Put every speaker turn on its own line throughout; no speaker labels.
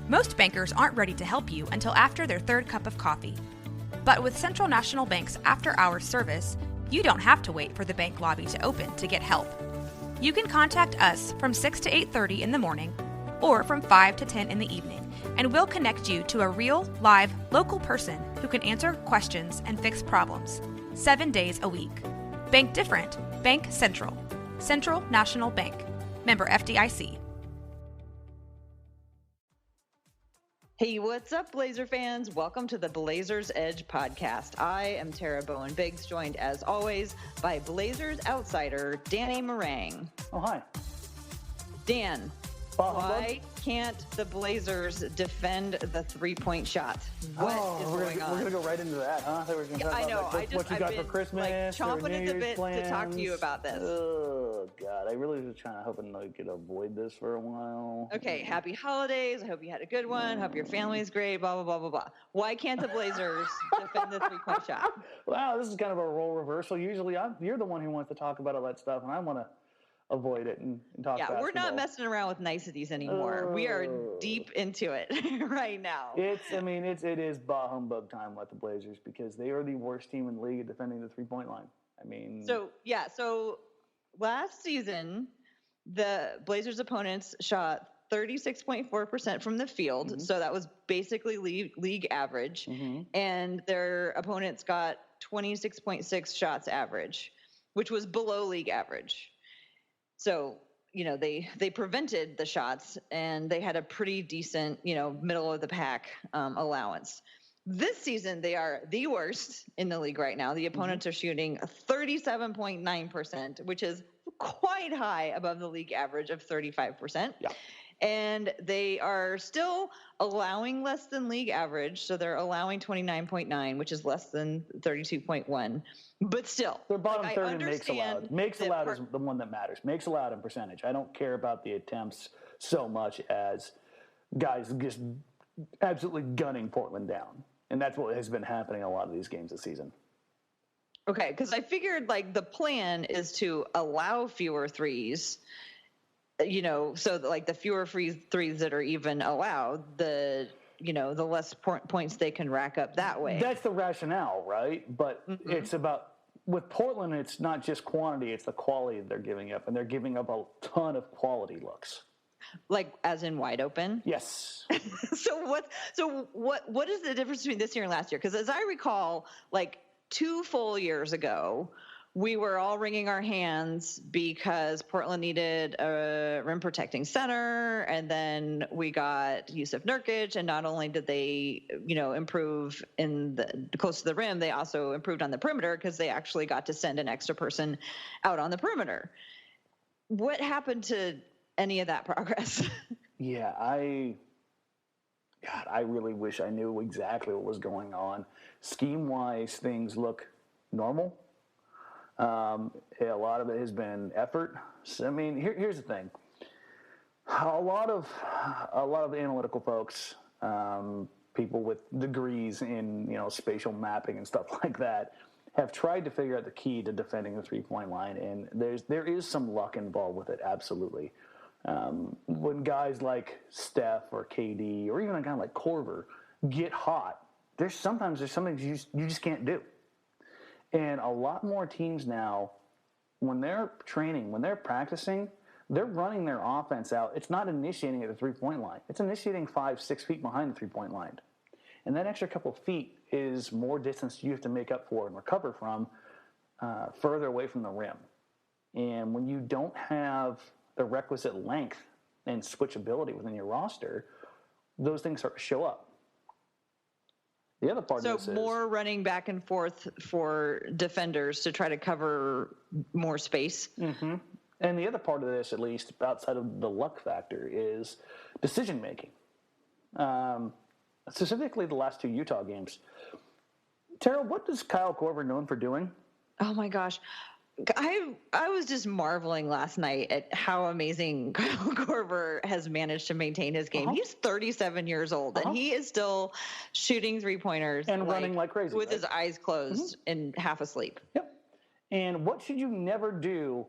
Most bankers aren't ready to help you until after their third cup of coffee. But with Central National Bank's after-hours service, you don't have to wait for the bank lobby to open to get help. You can contact us from 6 to 8:30 in the morning or from 5 to 10 in the evening, and we'll connect you to a real, live, local person who can answer questions and fix problems 7 days a week. Bank different. Bank Central. Central National Bank. Member FDIC.
Hey, what's up, Blazer fans? Welcome to the Blazers Edge podcast. I am Tara Bowen-Biggs, joined as always by Blazers outsider Danny Marang.
Oh, hi.
Dan, why can't the Blazers defend the three-point shot? What is going on?
We're going to go right into that, huh?
I know.
What you got for Christmas?
Chomping at the bit to talk to you about this.
Oh, God. I really was hoping I could avoid this for a while.
Okay, happy holidays. I hope you had a good one. Hope your family's great, blah, blah, blah, blah, blah. Why can't the Blazers defend the three-point shot?
Wow, this is kind of a role reversal. Usually you're the one who wants to talk about all that stuff, and I want to avoid it and talk basketball.
We're not messing around with niceties anymore. We are deep into it right now.
It is bah humbug time with the Blazers because they are the worst team in the league at defending the three-point line.
So last season, the Blazers' opponents shot 36.4% from the field. Mm-hmm. So that was basically league average. Mm-hmm. And their opponents got 26.6 shots average, which was below league average. So, they prevented the shots and they had a pretty decent, middle of the pack allowance. This season, they are the worst in the league right now. The opponents are shooting 37.9%, which is quite high above the league average of 35%. Yeah. And they are still allowing less than league average. So they're allowing 29.9, which is less than 32.1. But still,
they're bottom third in makes allowed. Makes allowed is the one that matters. Makes allowed in percentage. I don't care about the attempts so much as guys just absolutely gunning Portland down. And that's what has been happening in a lot of these games this season.
Okay, because I figured the plan is to allow fewer threes. So the fewer threes that are even allowed, the less points they can rack up that way.
That's the rationale, right? But it's about, with Portland, it's not just quantity, it's the quality they're giving up. And they're giving up a ton of quality looks.
Like as in wide open?
Yes.
So what is the difference between this year and last year? Because as I recall, 2 full years ago, we were all wringing our hands because Portland needed a rim protecting center, and then we got Yusuf Nurkic, and not only did they, improve in the close to the rim, they also improved on the perimeter because they actually got to send an extra person out on the perimeter. What happened to any of that progress?
Yeah, I really wish I knew exactly what was going on. Scheme-wise, things look normal. A lot of it has been effort. So, here's the thing. A lot of analytical folks, people with degrees in, spatial mapping and stuff like that, have tried to figure out the key to defending the three-point line, and there is some luck involved with it, absolutely. When guys like Steph or KD or even a guy like Korver get hot, there's something you just can't do. And a lot more teams now, when they're training, when they're practicing, they're running their offense out. It's not initiating at the three-point line. It's initiating 5-6 feet behind the three-point line. And that extra couple of feet is more distance you have to make up for and recover from further away from the rim. And when you don't have the requisite length and switchability within your roster, those things start to show up. The other part of this is
more running back and forth for defenders to try to cover more space.
Mm-hmm. And the other part of this, at least outside of the luck factor, is decision making. Specifically, the last 2 Utah games. Tara, what is Kyle Korver known for doing?
Oh my gosh. I was just marveling last night at how amazing Kyle Korver has managed to maintain his game. He's 37 years old, and he is still shooting three-pointers.
And running like crazy.
With his eyes closed and half asleep.
Yep. And what should you never do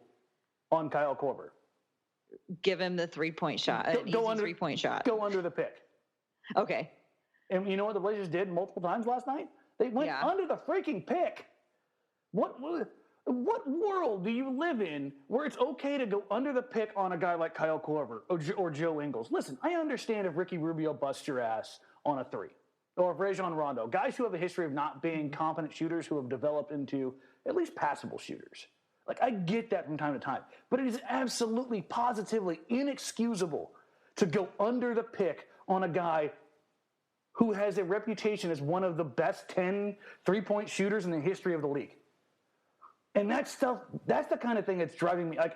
on Kyle Korver?
Give him the three-point shot.
Go under
three-point shot.
Go under the pick.
Okay.
And you know what the Blazers did multiple times last night? They went under the freaking pick. What world do you live in where it's okay to go under the pick on a guy like Kyle Korver or Joe Ingles? Listen, I understand if Ricky Rubio busts your ass on a three, or if Rajon Rondo, guys who have a history of not being competent shooters who have developed into at least passable shooters. Like, I get that from time to time. But it is absolutely, positively inexcusable to go under the pick on a guy who has a reputation as one of the best 10 three-point shooters in the history of the league. And that stuff, that's the kind of thing that's driving me. Like,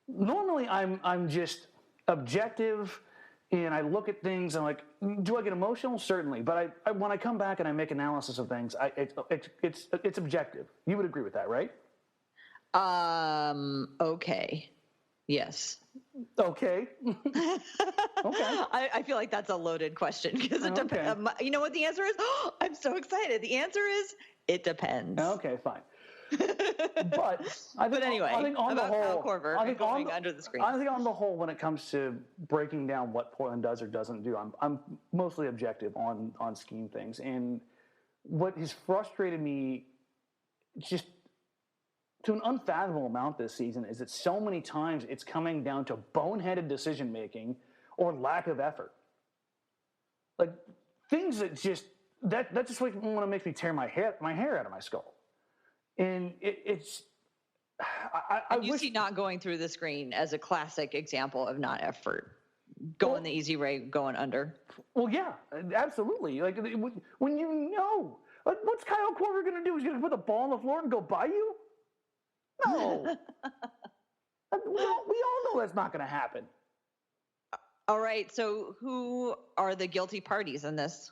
normally I'm just objective, and I look at things and like, do I get emotional? Certainly. But I when I come back and I make analysis of things, it's objective. You would agree with that, right?
Okay. Yes.
Okay. Okay.
I feel like that's a loaded question because it depends. You know what the answer is? Oh, I'm so excited. The answer is it depends.
Okay, fine. But
anyway,
I think on the whole,
Kyle Korver,
I think
going under the screen.
I think on the whole, when it comes to breaking down what Portland does or doesn't do, I'm mostly objective on scheme things. And what has frustrated me, just to an unfathomable amount this season, is that so many times it's coming down to boneheaded decision making or lack of effort. Like, things that just that just like want to make me tear my hair out of my skull. And it's I
you
wish,
see not going through the screen as a classic example of not effort, going the easy way, going under.
Well, yeah, absolutely. Like, when you know, like, what's Kyle Korver going to do? He's going to put the ball on the floor and go by you? No. we all know that's not going to happen.
All right. So who are the guilty parties in this?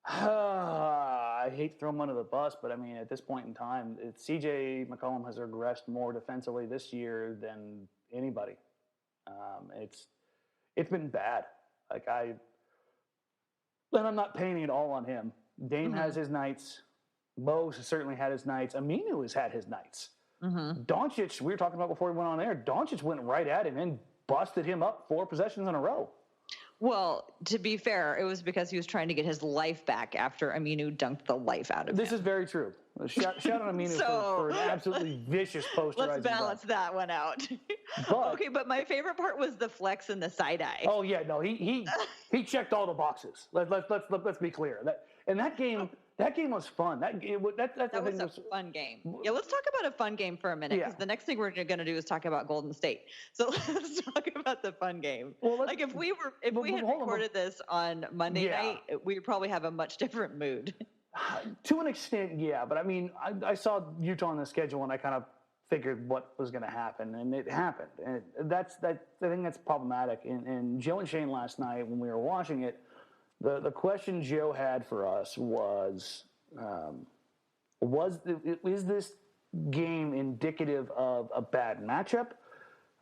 I hate to throw him under the bus, but I mean, at this point in time, CJ McCollum has regressed more defensively this year than anybody. It's been bad. Like, and I'm not painting it all on him. Dame has his nights. Mo has certainly had his nights. Aminu has had his nights. Doncic, we were talking about before we went on air, Doncic went right at him and busted him up 4 possessions in a row.
Well, to be fair, it was because he was trying to get his life back after Aminu dunked the life out of him.
This is very true. Shout out Aminu for an absolutely vicious posterizing.
Let's balance that one out. Okay, but my favorite part was the flex and the side eye.
Oh yeah, no, he checked all the boxes. Let's be clear. That game was fun. That was a
fun game. Yeah, let's talk about a fun game for a minute, because the next thing we're going to do is talk about Golden State. So let's talk about the fun game. Well, like, if we had recorded this on Monday night, we would probably have a much different mood.
To an extent, yeah. But I mean, I saw Utah on the schedule, and I kind of figured what was going to happen, and it happened. And I think that's problematic. And Joe and Shane last night, when we were watching it, the question Joe had for us was is this game indicative of a bad matchup?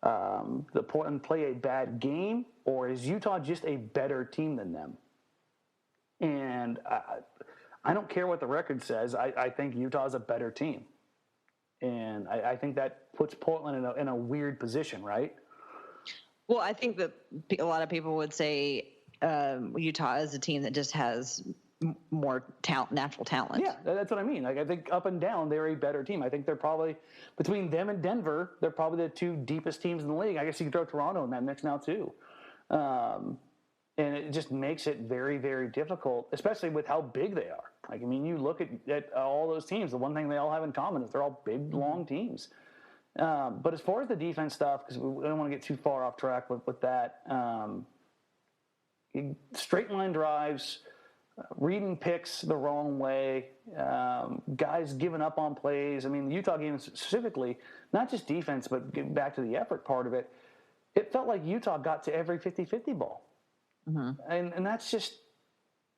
The Portland play a bad game, or is Utah just a better team than them? And I don't care what the record says. I think Utah is a better team, and I think that puts Portland in a weird position, right?
Well, I think that a lot of people would say Utah is a team that just has more natural talent.
Yeah, that's what I mean. Like, I think up and down, they're a better team. I think they're probably, between them and Denver, they're probably the 2 deepest teams in the league. I guess you can throw Toronto in that mix now too. And it just makes it very, very difficult, especially with how big they are. Like, I mean, you look at all those teams, the one thing they all have in common is they're all big, long teams. But as far as the defense stuff, because we don't want to get too far off track with that, straight line drives, reading picks the wrong way, guys giving up on plays. I mean, the Utah game specifically, not just defense, but getting back to the effort part of it, it felt like Utah got to every 50-50 ball. And that's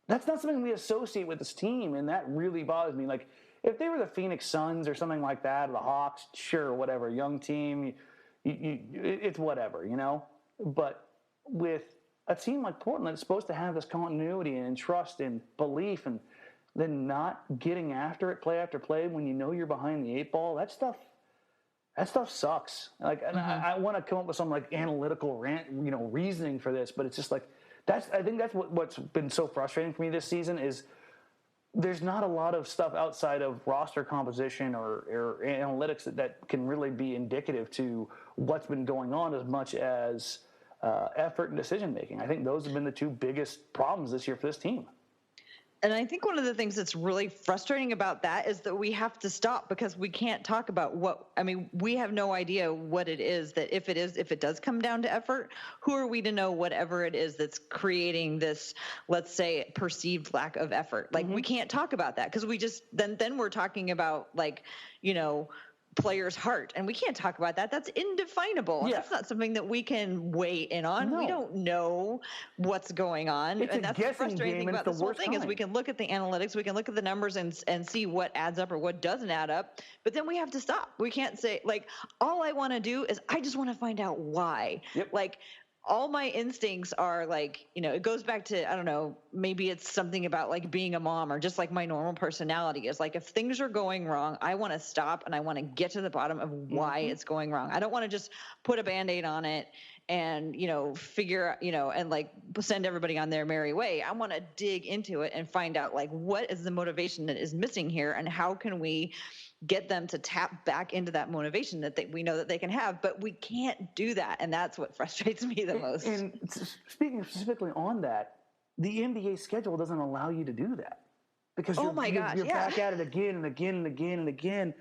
not something we associate with this team, and that really bothers me. Like, if they were the Phoenix Suns or something like that, or the Hawks, sure, whatever, young team, it's whatever, you know? But with a team like Portland that's supposed to have this continuity and trust and belief, and then not getting after it play after play when you know you're behind the 8 ball, that stuff sucks. Like, and I want to come up with some like analytical reasoning for this, but it's just like, I think that's what's been so frustrating for me this season is there's not a lot of stuff outside of roster composition or analytics that can really be indicative to what's been going on as much as effort and decision making. I think those have been the two biggest problems this year for this team.
And I think one of the things that's really frustrating about that is that we have to stop because we can't talk about we have no idea what it is that if it does come down to effort, who are we to know whatever it is that's creating this, let's say, perceived lack of effort? Like we can't talk about that because we just, then we're talking about player's heart, and we can't talk about that. That's indefinable. Yeah. That's not something that we can weigh in on. No. We don't know what's going on.
It's
and that's the frustrating thing about this whole thing is we can look at the analytics, we can look at the numbers and see what adds up or what doesn't add up, but then we have to stop. We can't say all I want to do is I just want to find out why.
Yep.
All my instincts are it goes back to, I don't know, maybe it's something about being a mom or just my normal personality is if things are going wrong, I want to stop and I want to get to the bottom of why it's going wrong. I don't want to just put a Band-Aid on it and, figure, and send everybody on their merry way. I want to dig into it and find out what is the motivation that is missing here and how can we get them to tap back into that motivation that we know that they can have, but we can't do that. And that's what frustrates me the most.
And speaking specifically on that, the NBA schedule doesn't allow you to do that because you're back at it again and again and again and again.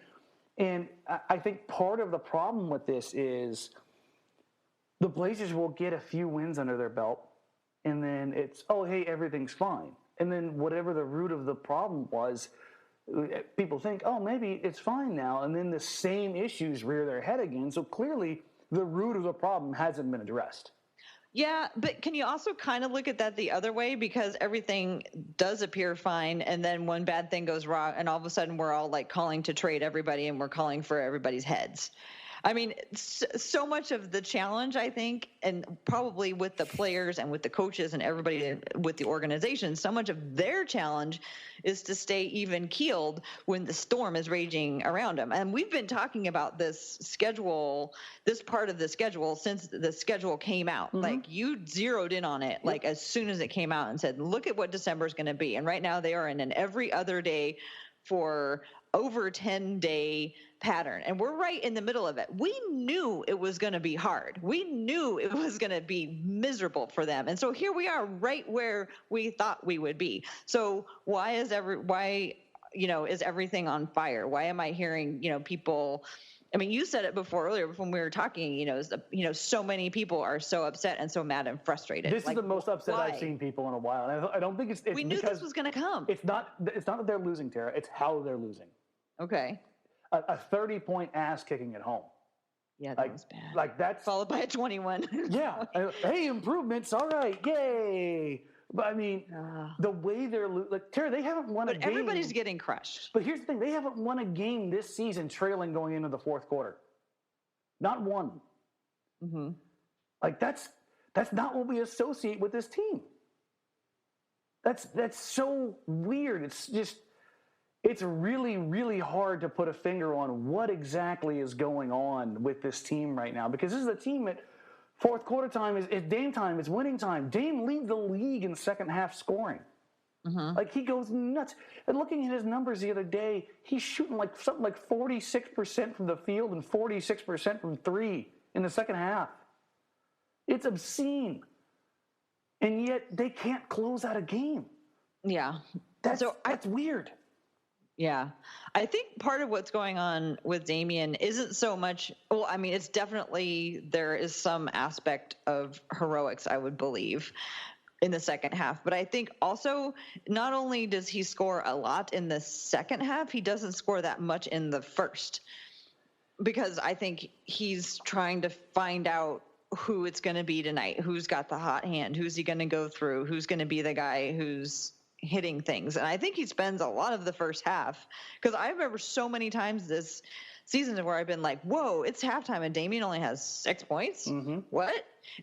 And I think part of the problem with this is the Blazers will get a few wins under their belt and then it's, oh, hey, everything's fine. And then whatever the root of the problem was, people think, oh, maybe it's fine now, and then the same issues rear their head again. So clearly the root of the problem hasn't been addressed.
Yeah, but can you also kind of look at that the other way? Because everything does appear fine, and then one bad thing goes wrong, and all of a sudden we're all calling to trade everybody, and we're calling for everybody's heads. I mean, so much of the challenge, I think, and probably with the players and with the coaches and everybody with the organization, so much of their challenge is to stay even keeled when the storm is raging around them. And we've been talking about this part of the schedule since the schedule came out. You zeroed in on it, as soon as it came out and said, look at what December is going to be. And right now they are in an every other day for over 10-day pattern. And we're right in the middle of it. We knew it was going to be hard. We knew it was going to be miserable for them. And so here we are right where we thought we would be. So why is everything on fire? Why am I hearing, people, I mean, you said it earlier when we were talking, so many people are so upset and so mad and frustrated.
This is the most upset I've seen people in a while. And I don't think it's
we knew this was going to come.
It's not that they're losing, Tara. It's how they're losing.
Okay.
A 30-point ass kicking at home.
Yeah, that was bad.
That's
followed by a 21.
Yeah. Hey, improvements. All right. Yay. But I mean, the way they're Tara, they haven't won a game.
But everybody's getting crushed.
But here's the thing: they haven't won a game this season trailing going into the fourth quarter. Not one.
Mm-hmm.
That's not what we associate with this team. That's so weird. It's really, really hard to put a finger on what exactly is going on with this team right now, because this is a team at fourth quarter time is Dame time, it's winning time. Dame leads the league in second half scoring.
Mm-hmm.
He goes nuts. And looking at his numbers the other day, he's shooting something like 46% from the field and 46% from three in the second half. It's obscene. And yet they can't close out a game.
Yeah.
That's weird.
Yeah. I think part of what's going on with Damian isn't so much, it's definitely, there is some aspect of heroics, I would believe, in the second half. But I think also not only does he score a lot in the second half, he doesn't score that much in the first, because I think he's trying to find out who it's going to be tonight, who's got the hot hand, who's he going to go through, who's going to be the guy who's hitting things. And I think he spends a lot of the first half, because I remember so many times this season where I've been like, whoa, it's halftime and Damian only has 6 points.
Mm-hmm.
What?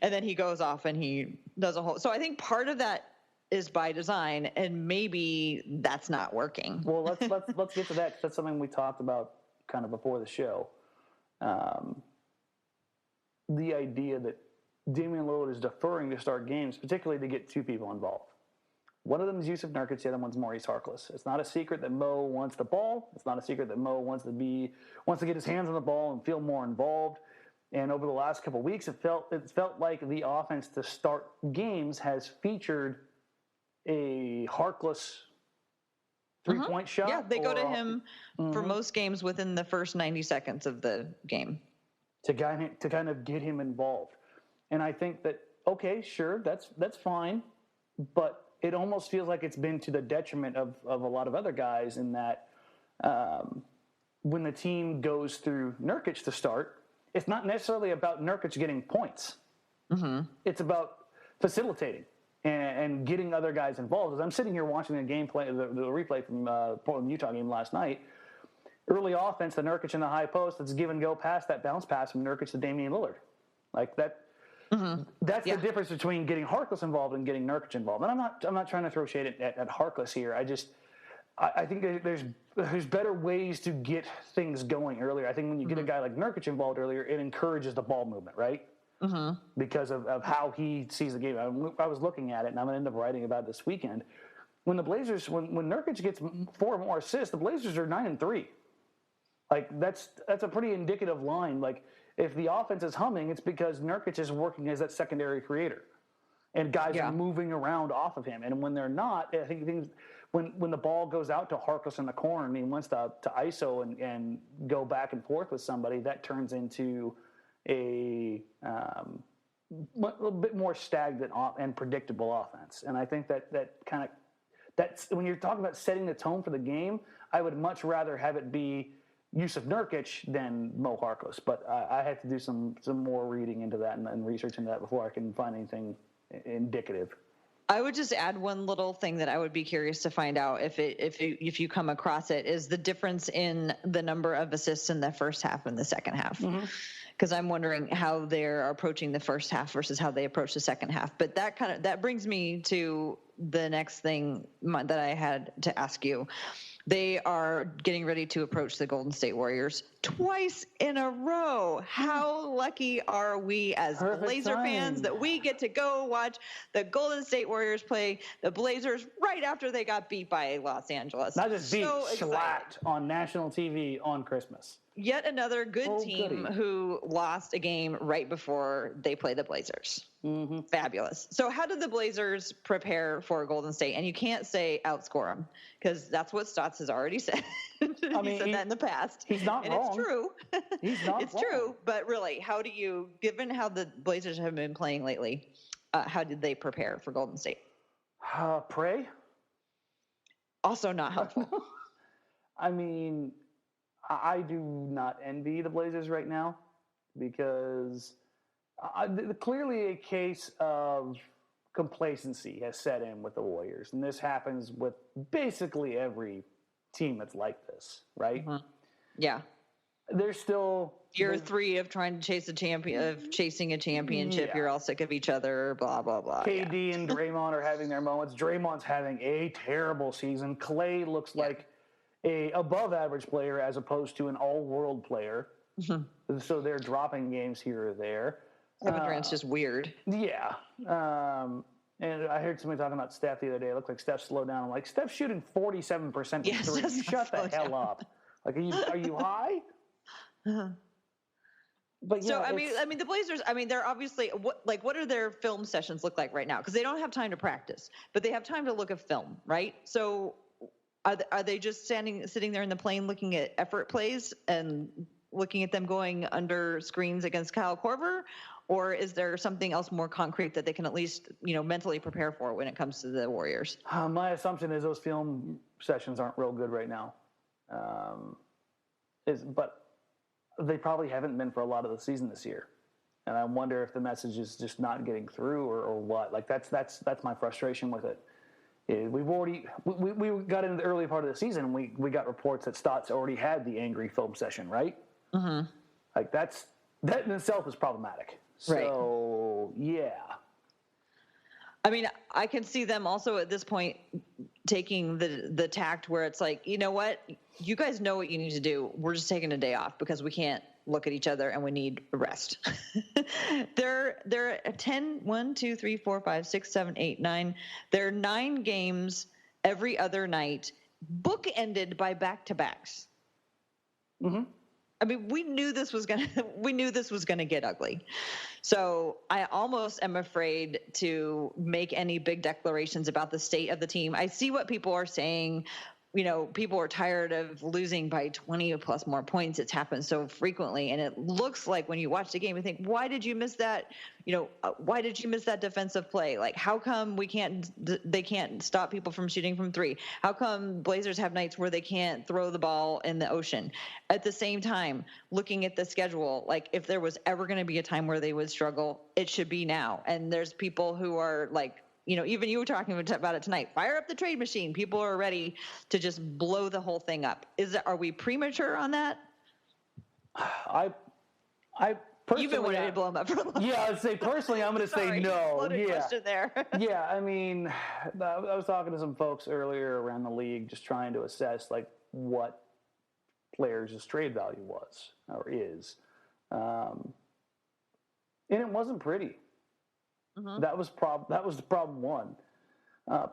And then he goes off and he does a whole, so I think part of that is by design, and maybe that's not working.
Well, let's get to that, 'cause that's something we talked about kind of before the show. The idea that Damian Lillard is deferring to start games, particularly to get two people involved. One of them is Yusuf Nurkic, the other one's Maurice Harkless. It's not a secret that Mo wants the ball. It's not a secret that Mo wants to get his hands on the ball and feel more involved. And over the last couple of weeks, it felt like the offense to start games has featured a Harkless three-point shot.
Yeah, they go to him for most games within the first 90 seconds of the game
to kind of get him involved. And I think that, okay, sure, that's fine, but it almost feels like it's been to the detriment of a lot of other guys in that when the team goes through Nurkic to start, it's not necessarily about Nurkic getting points. It's about facilitating and getting other guys involved. As I'm sitting here watching the replay from Portland-Utah game last night, early offense, the Nurkic in the high post, that's give and go pass, that bounce pass from Nurkic to Damian Lillard. Like that. That's the difference between getting Harkless involved and getting Nurkic involved. And I'm not trying to throw shade at Harkless here. I think there's better ways to get things going earlier. I think when you get a guy like Nurkic involved earlier, it encourages the ball movement, right? Because of how he sees the game. I was looking at it, and I'm going to end up writing about it this weekend. When the Blazers, when Nurkic gets 4 more assists, the Blazers are 9-3. Like that's a pretty indicative line. Like, if the offense is humming, it's because Nurkic is working as that secondary creator, and guys are moving around off of him. And when they're not, I think when the ball goes out to Harkless in the corner and he wants to ISO and go back and forth with somebody, that turns into a little bit more stagnant and predictable offense. And I think that's when you're talking about setting the tone for the game, I would much rather have it be Yusuf Nurkic than Mo Harkless, but I have to do some more reading into that and research into that before I can find anything indicative.
I would just add one little thing that I would be curious to find out if you come across it is the difference in the number of assists in the first half and the second half. Because I'm wondering how they're approaching the first half versus how they approach the second half. But that brings me to the next thing that I had to ask you. They are getting ready to approach the Golden State Warriors twice in a row. How lucky are we as Blazer fans that we get to go watch the Golden State Warriors play the Blazers right after they got beat by Los Angeles?
Not just beat, shellacked on national TV on Christmas.
Yet another good team who lost a game right before they play the Blazers. Fabulous. So how did the Blazers prepare for Golden State? And you can't say outscore them because that's what Stotts has already said. He said that in the past.
He's not wrong.
It's true.
He's not
It's true. But really, how do you, given how the Blazers have been playing lately, how did they prepare for Golden State?
Pray.
Also not helpful.
I mean, I do not envy the Blazers right now because clearly a case of complacency has set in with the Warriors. And this happens with basically every team that's like this, right?
Yeah.
They're still
year 3 of trying to chase chasing a championship. You're all sick of each other, blah, blah, blah.
KD and Draymond are having their moments. Draymond's having a terrible season. Clay looks like a above average player as opposed to an all-world player. So they're dropping games here or there.
Kevin Durant's just weird.
Yeah. And I heard somebody talking about Steph the other day. It looked like Steph slowed down. I'm like, Steph's shooting 47% from three. Shut the hell up. Like, are you high? But
so I mean, the Blazers. I mean, they're obviously what do their film sessions look like right now? Because they don't have time to practice, but they have time to look at film, right? So are they just sitting there in the plane looking at effort plays and looking at them going under screens against Kyle Korver, or is there something else more concrete that they can at least mentally prepare for when it comes to the Warriors?
My assumption is those film sessions aren't real good right now, but they probably haven't been for a lot of the season this year, and I wonder if the message is just not getting through or what. Like that's my frustration with it. We got into the early part of the season. And we got reports that Stotts already had the angry film session, right? Like that in itself is problematic. So yeah.
I mean, I can see them also at this point taking the tact where it's like, you know what, you guys know what you need to do. We're just taking a day off because we can't look at each other and we need a rest. There are 10, 1, 2, 3, 4, 5, 6, 7, 8, 9. There are 9 games every other night, bookended by back-to-backs.
Mm-hmm.
I mean, we knew this was gonna get ugly. So I almost am afraid to make any big declarations about the state of the team. I see what people are saying. You know, people are tired of losing by 20 plus more points. It's happened so frequently. And it looks like when you watch the game, you think, why did you miss that? You know, why did you miss that defensive play? Like, how come they can't stop people from shooting from 3? How come Blazers have nights where they can't throw the ball in the ocean? At the same time, looking at the schedule, like if there was ever going to be a time where they would struggle, it should be now. And there's people who are like, you know, even you were talking about it tonight. Fire up the trade machine. People are ready to just blow the whole thing up. Are we premature on that?
I personally,
you've been wanting to blow them up for a long time.
Yeah, I'd say personally, I'm going to say no.
Loaded question there.
Yeah, I mean, I was talking to some folks earlier around the league, just trying to assess like what players' trade value was or is, and it wasn't pretty. Mm-hmm. That was the problem one.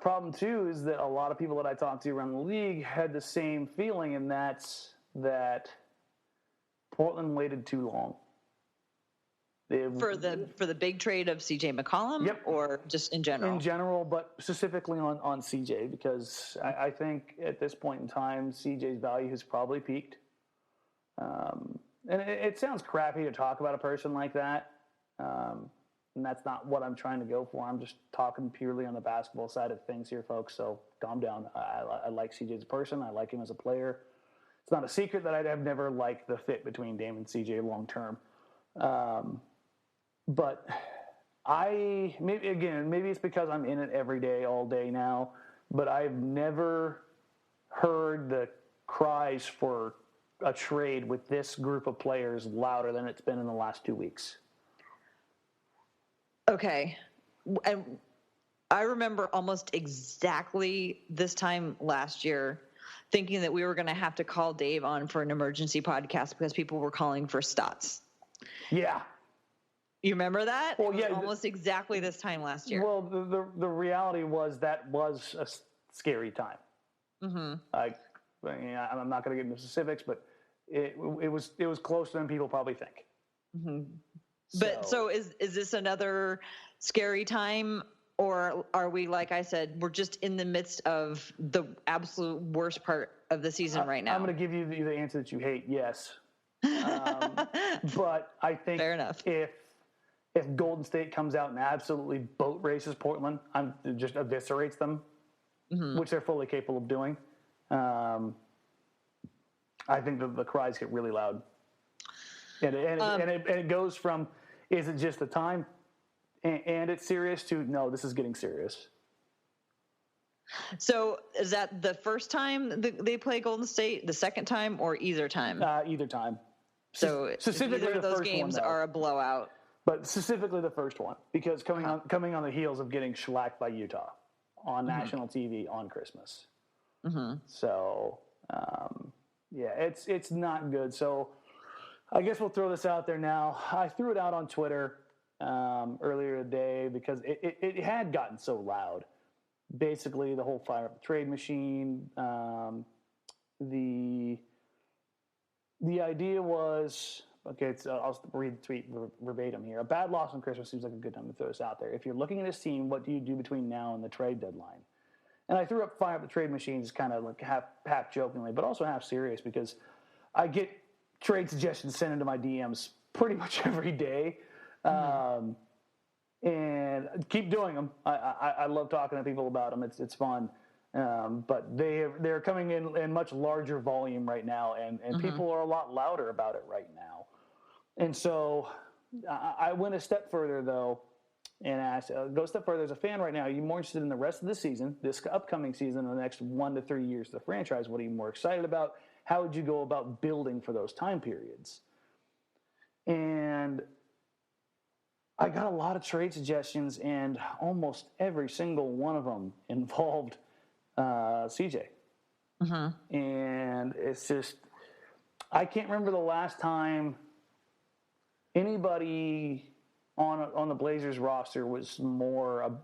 Problem two is that a lot of people that I talked to around the league had the same feeling, and that's that Portland waited too long.
For the big trade of CJ McCollum,
yep.
Or just in general?
In general, but specifically on CJ, because I think at this point in time, CJ's value has probably peaked. And it sounds crappy to talk about a person like that. And that's not what I'm trying to go for. I'm just talking purely on the basketball side of things here, folks. So calm down. I like CJ as a person. I like him as a player. It's not a secret that I've never liked the fit between Dame and CJ long term. But maybe it's because I'm in it every day, all day now. But I've never heard the cries for a trade with this group of players louder than it's been in the last 2 weeks.
Okay. And I remember almost exactly this time last year thinking that we were going to have to call Dave on for an emergency podcast because people were calling for stats.
Yeah.
You remember that?
Well, yeah.
Almost exactly this time last year.
Well, the reality was that was a scary time. Mm-hmm. I'm not going to get into specifics, but it was closer than people probably think.
Mm-hmm. But so is this another scary time, or are we, like I said, we're just in the midst of the absolute worst part of the season right now?
I'm going to give you the answer that you hate, yes. But I think
fair enough.
If Golden State comes out and absolutely boat races Portland, just eviscerates them, mm-hmm. which they're fully capable of doing, I think the cries get really loud. And it goes from, is it just a time and it's serious to, no, this is getting serious.
So is that the first time they play Golden State, the second time, or either time?
Either time.
So
specifically
either of those games are a blowout.
But specifically the first one, because coming on the heels of getting shellacked by Utah on mm-hmm. national TV on Christmas. Mm-hmm. So, it's not good. So I guess we'll throw this out there now. I threw it out on Twitter earlier today because it had gotten so loud. Basically, the whole fire up the trade machine. The idea was, okay, I'll read the tweet verbatim here. A bad loss on Christmas seems like a good time to throw this out there. If you're looking at this team, what do you do between now and the trade deadline? And I threw up fire up the trade machine just kind of like half jokingly, but also half serious because I get trade suggestions sent into my DMs pretty much every day. Mm-hmm. And keep doing them. I love talking to people about them. It's fun. But they're coming in much larger volume right now, and mm-hmm. people are a lot louder about it right now. And so I went a step further, though, and asked, go a step further. As a fan right now, are you more interested in the rest of the season, this upcoming season, the next 1 to 3 years of the franchise? What are you more excited about? How would you go about building for those time periods? And I got a lot of trade suggestions, and almost every single one of them involved CJ. Mm-hmm. And it's just, I can't remember the last time anybody on the Blazers roster was more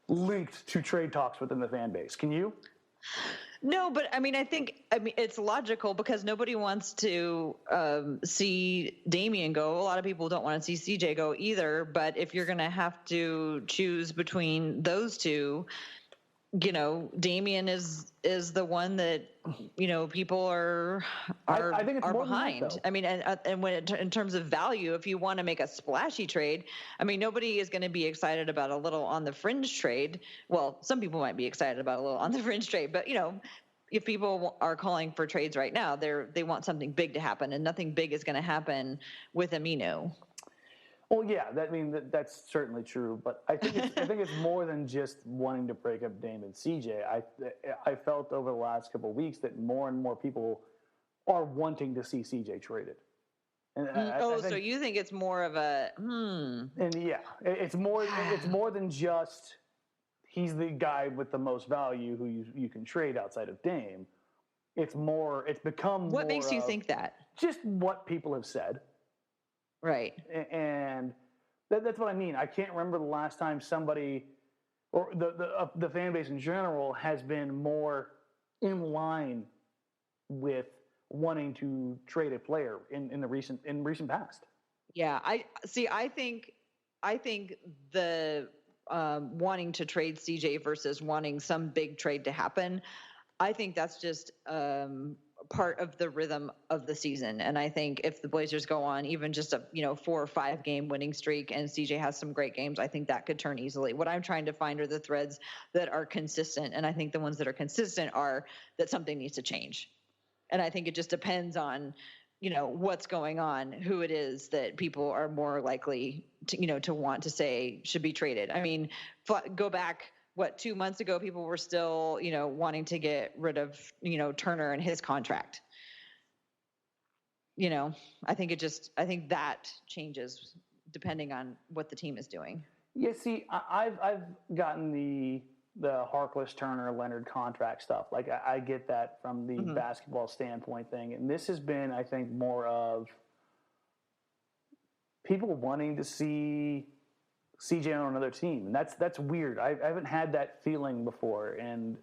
linked to trade talks within the fan base. Can you?
No, but I mean, it's logical because nobody wants to see Damian go. A lot of people don't want to see CJ go either. But if you're going to have to choose between those two, Damian is the one that people are
I think it's more
behind.
than that,
I mean, and when in terms of value, if you want to make a splashy trade, I mean, nobody is going to be excited about a little on the fringe trade. Well, some people might be excited about a little on the fringe trade, but if people are calling for trades right now, they want something big to happen, and nothing big is going to happen with Aminu.
Well, yeah, that's certainly true, but I think it's more than just wanting to break up Dame and CJ. I felt over the last couple of weeks that more and more people are wanting to see CJ traded. And
so you think it's more of a
And yeah, it's more than just he's the guy with the most value who you can trade outside of Dame. It's become
what makes you think that?
Just what people have said.
Right.
And that's what I mean. I can't remember the last time somebody or the fan base in general has been more in line with wanting to trade a player in recent past.
Yeah, I think the wanting to trade CJ versus wanting some big trade to happen, I think that's just part of the rhythm of the season. And I think if the Blazers go on even just a 4 or 5 game winning streak and CJ has some great games, I think that could turn easily. What I'm trying to find are the threads that are consistent, and I think the ones that are consistent are that something needs to change. And I think it just depends on what's going on, who it is that people are more likely to want to say should be traded. I mean, go back 2 months ago, people were still, wanting to get rid of, Turner and his contract. I think that changes depending on what the team is doing.
Yeah, see, I've gotten the Harkless, Turner, Leonard contract stuff. Like, I get that from the basketball standpoint thing. And this has been, I think, more of people wanting to see CJ on another team. And that's weird. I haven't had that feeling before. And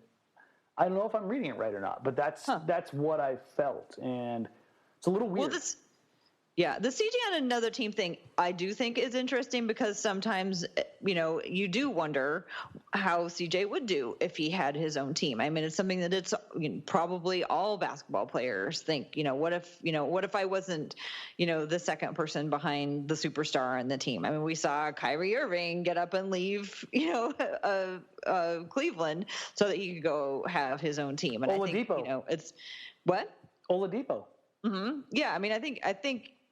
I don't know if I'm reading it right or not, but that's what I felt. And it's a little weird.
Well, the CJ on another team thing I do think is interesting because sometimes, you do wonder how CJ would do if he had his own team. I mean, it's something that it's probably all basketball players think, what if I wasn't, the second person behind the superstar on the team? I mean, we saw Kyrie Irving get up and leave, Cleveland so that he could go have his own team. And
Oladipo.
I think, it's what?
Oladipo.
Mm-hmm. Yeah. I mean, I think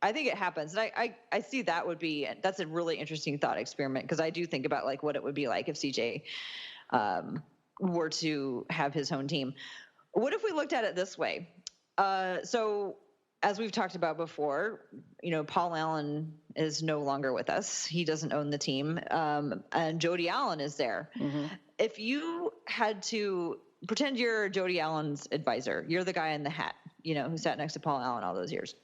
it happens. And I see that's a really interesting thought experiment because I do think about like what it would be like if CJ were to have his own team. What if we looked at it this way? So as we've talked about before, Paul Allen is no longer with us. He doesn't own the team. And Jody Allen is there. Mm-hmm. If you had to pretend you're Jody Allen's advisor, you're the guy in the hat, who sat next to Paul Allen all those years.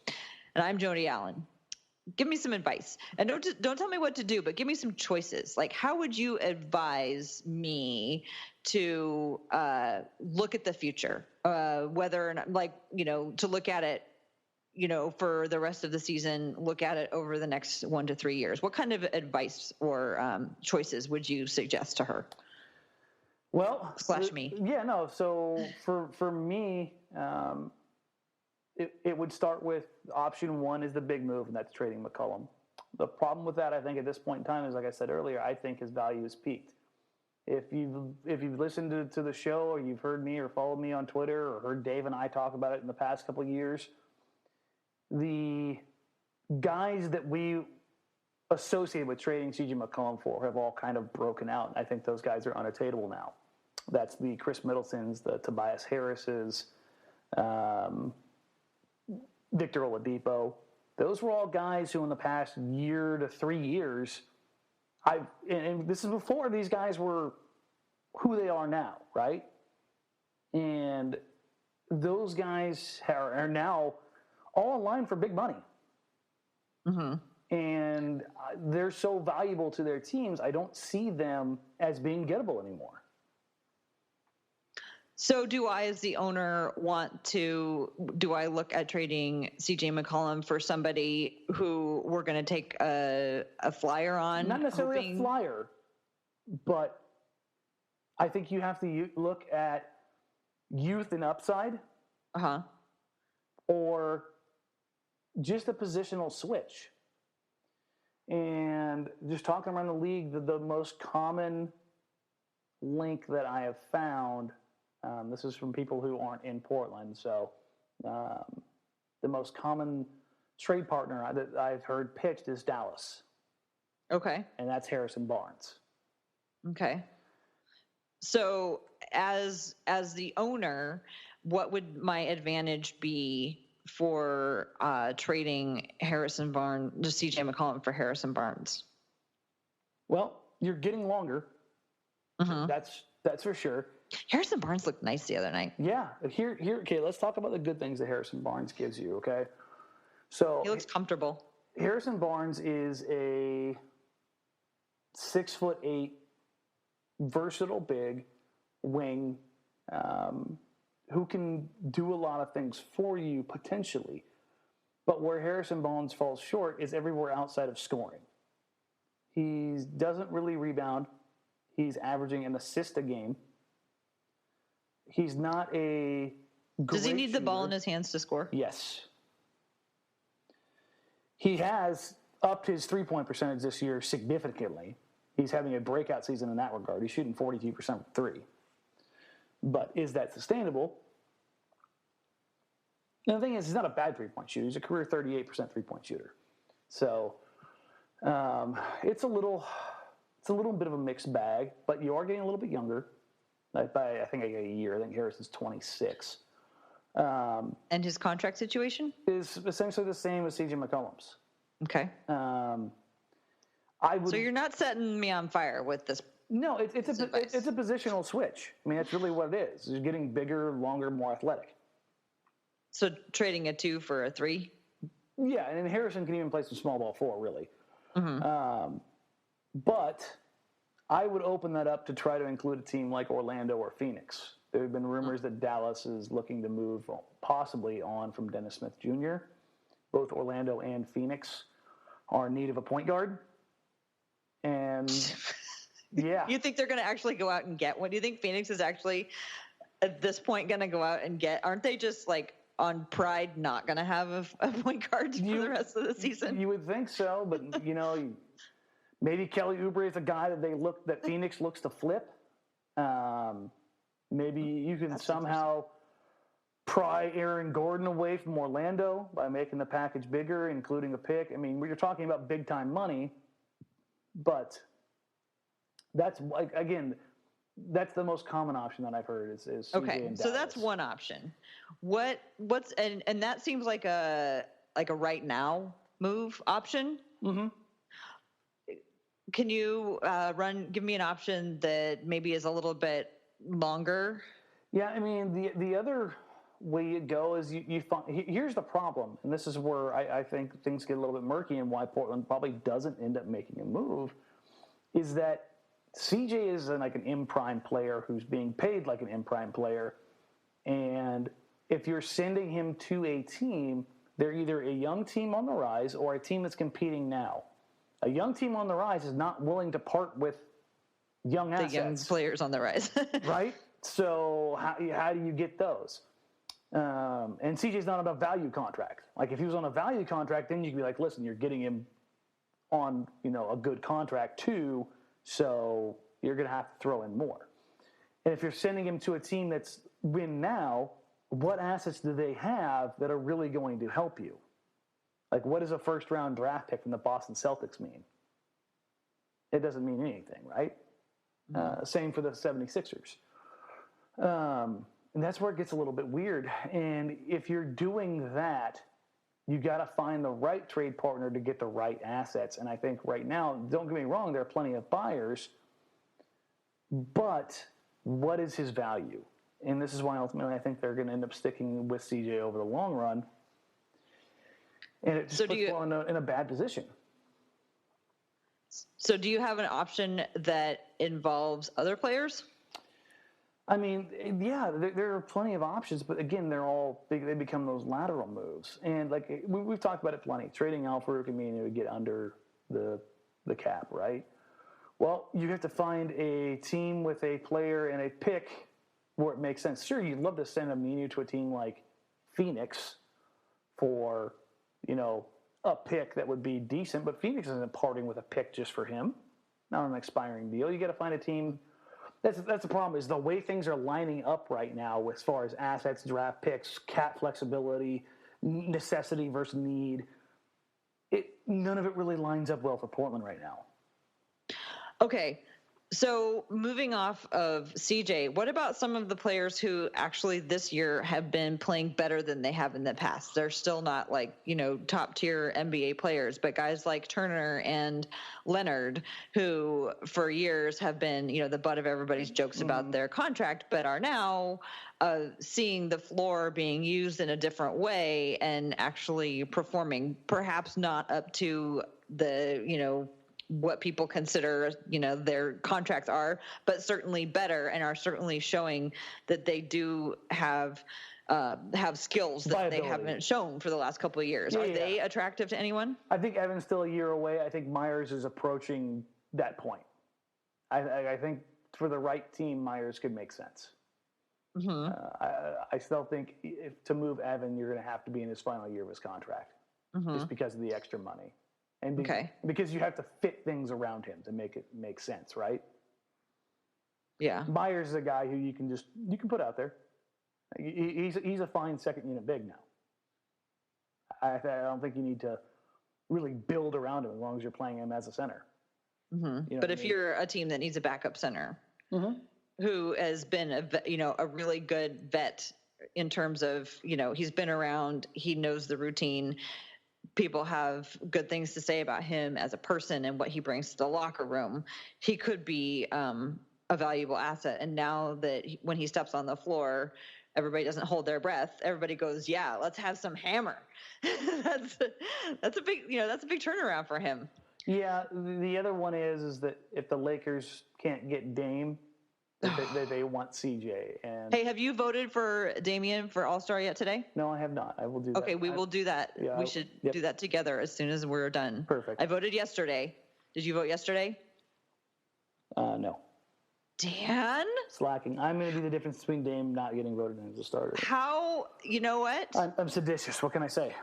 And I'm Jody Allen. Give me some advice. And don't tell me what to do, but give me some choices. Like, how would you advise me to look at the future? Whether or not, to look at it, for the rest of the season, look at it over the next 1 to 3 years. What kind of advice or choices would you suggest to her?
Well,
/ me.
Yeah, no. So for me, it would start with option one is the big move, and that's trading McCollum. The problem with that, I think, at this point in time is, like I said earlier, I think his value is peaked. If you've listened to the show or you've heard me or followed me on Twitter or heard Dave and I talk about it in the past couple of years, the guys that we associated with trading CJ McCollum for have all kind of broken out. I think those guys are unattainable now. That's the Chris Middletons, the Tobias Harrises, Victor Oladipo. Those were all guys who in the past year to 3 years, and this is before these guys were who they are now, right? And those guys are now all in line for big money.
Mm-hmm.
And they're so valuable to their teams, I don't see them as being gettable anymore.
So do I, as the owner, do I look at trading CJ McCollum for somebody who we're going to take a flyer on?
Not necessarily a flyer, but I think you have to look at youth and upside. Or just a positional switch. And just talking around the league, the most common link that I have found, this is from people who aren't in Portland, so the most common trade partner that I've heard pitched is Dallas.
Okay.
And that's Harrison Barnes.
Okay. So as the owner, what would my advantage be for trading Harrison Barnes, just CJ McCollum for Harrison Barnes?
Well, you're getting longer. That's for sure.
Harrison Barnes looked nice the other night.
Yeah. Here. Okay, let's talk about the good things that Harrison Barnes gives you, okay? So
he looks comfortable.
Harrison Barnes is a 6'8", versatile big wing who can do a lot of things for you potentially. But where Harrison Barnes falls short is everywhere outside of scoring. He doesn't really rebound. He's averaging an assist a game. He's not a great
Does he need
shooter.
the ball in his hands to score?
Yes. He has upped his three-point percentage this year significantly. He's having a breakout season in that regard. He's shooting 42% from three. But is that sustainable? And the thing is, he's not a bad three-point shooter. He's a career 38% three-point shooter. So it's a little bit of a mixed bag, but you are getting a little bit younger. I think I got a year. I think Harrison's 26.
And his contract situation?
Is essentially the same as CJ McCollum's.
Okay. So you're not setting me on fire with this.
No, it's a positional switch. I mean, that's really what it is. You're getting bigger, longer, more athletic.
So trading a 2 for a 3?
Yeah, and Harrison can even play some small ball 4, really. But I would open that up to try to include a team like Orlando or Phoenix. There have been rumors that Dallas is looking to move possibly on from Dennis Smith Jr. Both Orlando and Phoenix are in need of a point guard. And yeah.
You think they're going to actually go out and get one? Do you think Phoenix is actually at this point going to go out and get? Aren't they just like on pride not going to have a point guard for the rest of the season?
You would think so, but maybe Kelly Oubre is a guy that Phoenix looks to flip. Maybe you can somehow pry Aaron Gordon away from Orlando by making the package bigger, including a pick. I mean, you're talking about big time money, but that's like, again, that's the most common option that I've heard is
okay. So that's one option. What's and that seems like a right now move option.
Mm-hmm.
Can you give me an option that maybe is a little bit longer?
Yeah, I mean the other way you go is you find, here's the problem, and this is where I think things get a little bit murky and why Portland probably doesn't end up making a move, is that CJ is like an M-prime player who's being paid like an M-prime player, and if you're sending him to a team, they're either a young team on the rise or a team that's competing now. A young team on the rise is not willing to part with young assets.
The young players on the rise.
Right? So how do you get those? And CJ's not on a value contract. Like if he was on a value contract, then you could be like, listen, you're getting him on, a good contract too, so you're going to have to throw in more. And if you're sending him to a team that's win now, what assets do they have that are really going to help you? Like, what does a first-round draft pick from the Boston Celtics mean? It doesn't mean anything, right? Same for the 76ers. And that's where it gets a little bit weird. And if you're doing that, you got to find the right trade partner to get the right assets. And I think right now, don't get me wrong, there are plenty of buyers. But what is his value? And this is why ultimately I think they're going to end up sticking with CJ over the long run. And it just puts Portland in a bad position.
So do you have an option that involves other players?
I mean, yeah, there are plenty of options, but again, they become those lateral moves. And like we've talked about it plenty. Trading Alfred Aminu to get under the cap, right? Well, you have to find a team with a player and a pick where it makes sense. Sure, you'd love to send Aminu to a team like Phoenix for, a pick that would be decent, but Phoenix isn't parting with a pick just for him. Not an expiring deal. You got to find a team. That's the problem, is the way things are lining up right now as far as assets, draft picks, cap flexibility, necessity versus need. None of it really lines up well for Portland right now.
Okay, so moving off of CJ, what about some of the players who actually this year have been playing better than they have in the past? They're still not like, top tier NBA players, but guys like Turner and Leonard, who for years have been, the butt of everybody's jokes about their contract, but are now seeing the floor being used in a different way and actually performing, perhaps not up to the, what people consider, their contracts are, but certainly better, and are certainly showing that they do have skills that they haven't shown for the last couple of years. Are they attractive to anyone?
I think Evan's still a year away. I think Myers is approaching that point. I think for the right team, Myers could make sense. Mm-hmm. I still think to move Evan, you're going to have to be in his final year of his contract, just because of the extra money. And because you have to fit things around him to make it make sense, right?
Yeah.
Myers is a guy who you can put out there. He's a fine second unit big now. I don't think you need to really build around him as long as you're playing him as a center.
Mm-hmm. But if you're a team that needs a backup center, who has been a really good vet in terms of, he's been around, he knows the routine. People have good things to say about him as a person and what he brings to the locker room. He could be a valuable asset. And now that when he steps on the floor, everybody doesn't hold their breath. Everybody goes, yeah, let's have some hammer. that's a big turnaround for him.
Yeah. The other one is that if the Lakers can't get Dame, they want CJ. And
hey, have you voted for Damian for All-Star yet today?
No, I have not. I will do that.
Okay, we will do that. Yeah, we should do that together as soon as we're done.
Perfect.
I voted yesterday. Did you vote yesterday?
No.
Dan?
Slacking. I'm going to be the difference between Dame not getting voted in as a starter.
How? You know what?
I'm seditious. What can I say?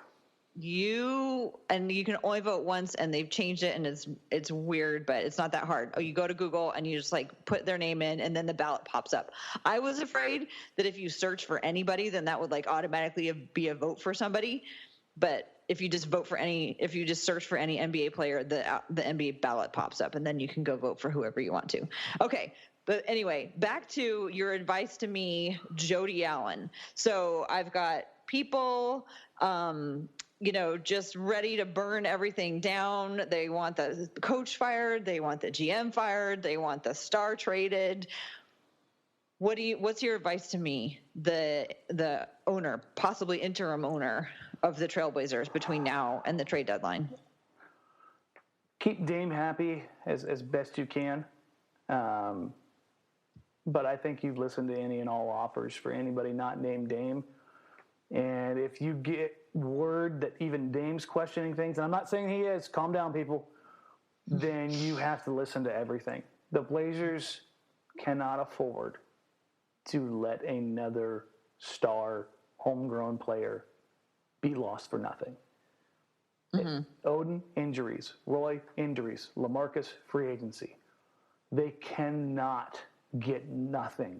You can only vote once, and they've changed it, and it's weird, but it's not that hard. You go to Google and you just put their name in, and then the ballot pops up. I was afraid that if you search for anybody, then that would automatically be a vote for somebody. But if you just search for any NBA player, the NBA ballot pops up, and then you can go vote for whoever you want to. Okay. But anyway, back to your advice to me, Jody Allen. So I've got people, just ready to burn everything down. They want the coach fired. They want the GM fired. They want the star traded. What's your advice to me, the owner, possibly interim owner of the Trailblazers between now and the trade deadline?
Keep Dame happy as best you can. But I think you've listened to any and all offers for anybody not named Dame. And if you get word that even Dame's questioning things, and I'm not saying he is, calm down, people, then you have to listen to everything. The Blazers cannot afford to let another star homegrown player be lost for nothing. Mm-hmm. Odin, injuries. Roy, injuries. LaMarcus, free agency. They cannot get nothing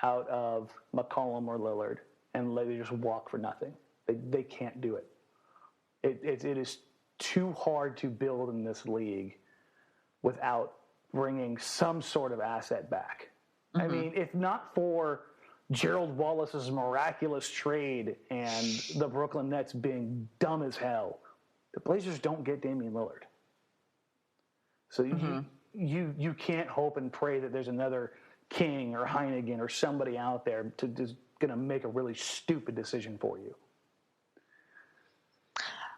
out of McCollum or Lillard and let it just walk for nothing. They can't do it. It is too hard to build in this league without bringing some sort of asset back. Mm-hmm. I mean, if not for Gerald Wallace's miraculous trade and the Brooklyn Nets being dumb as hell, the Blazers don't get Damian Lillard. So you can't hope and pray that there's another King or Heineken or somebody out there to just going to make a really stupid decision for you.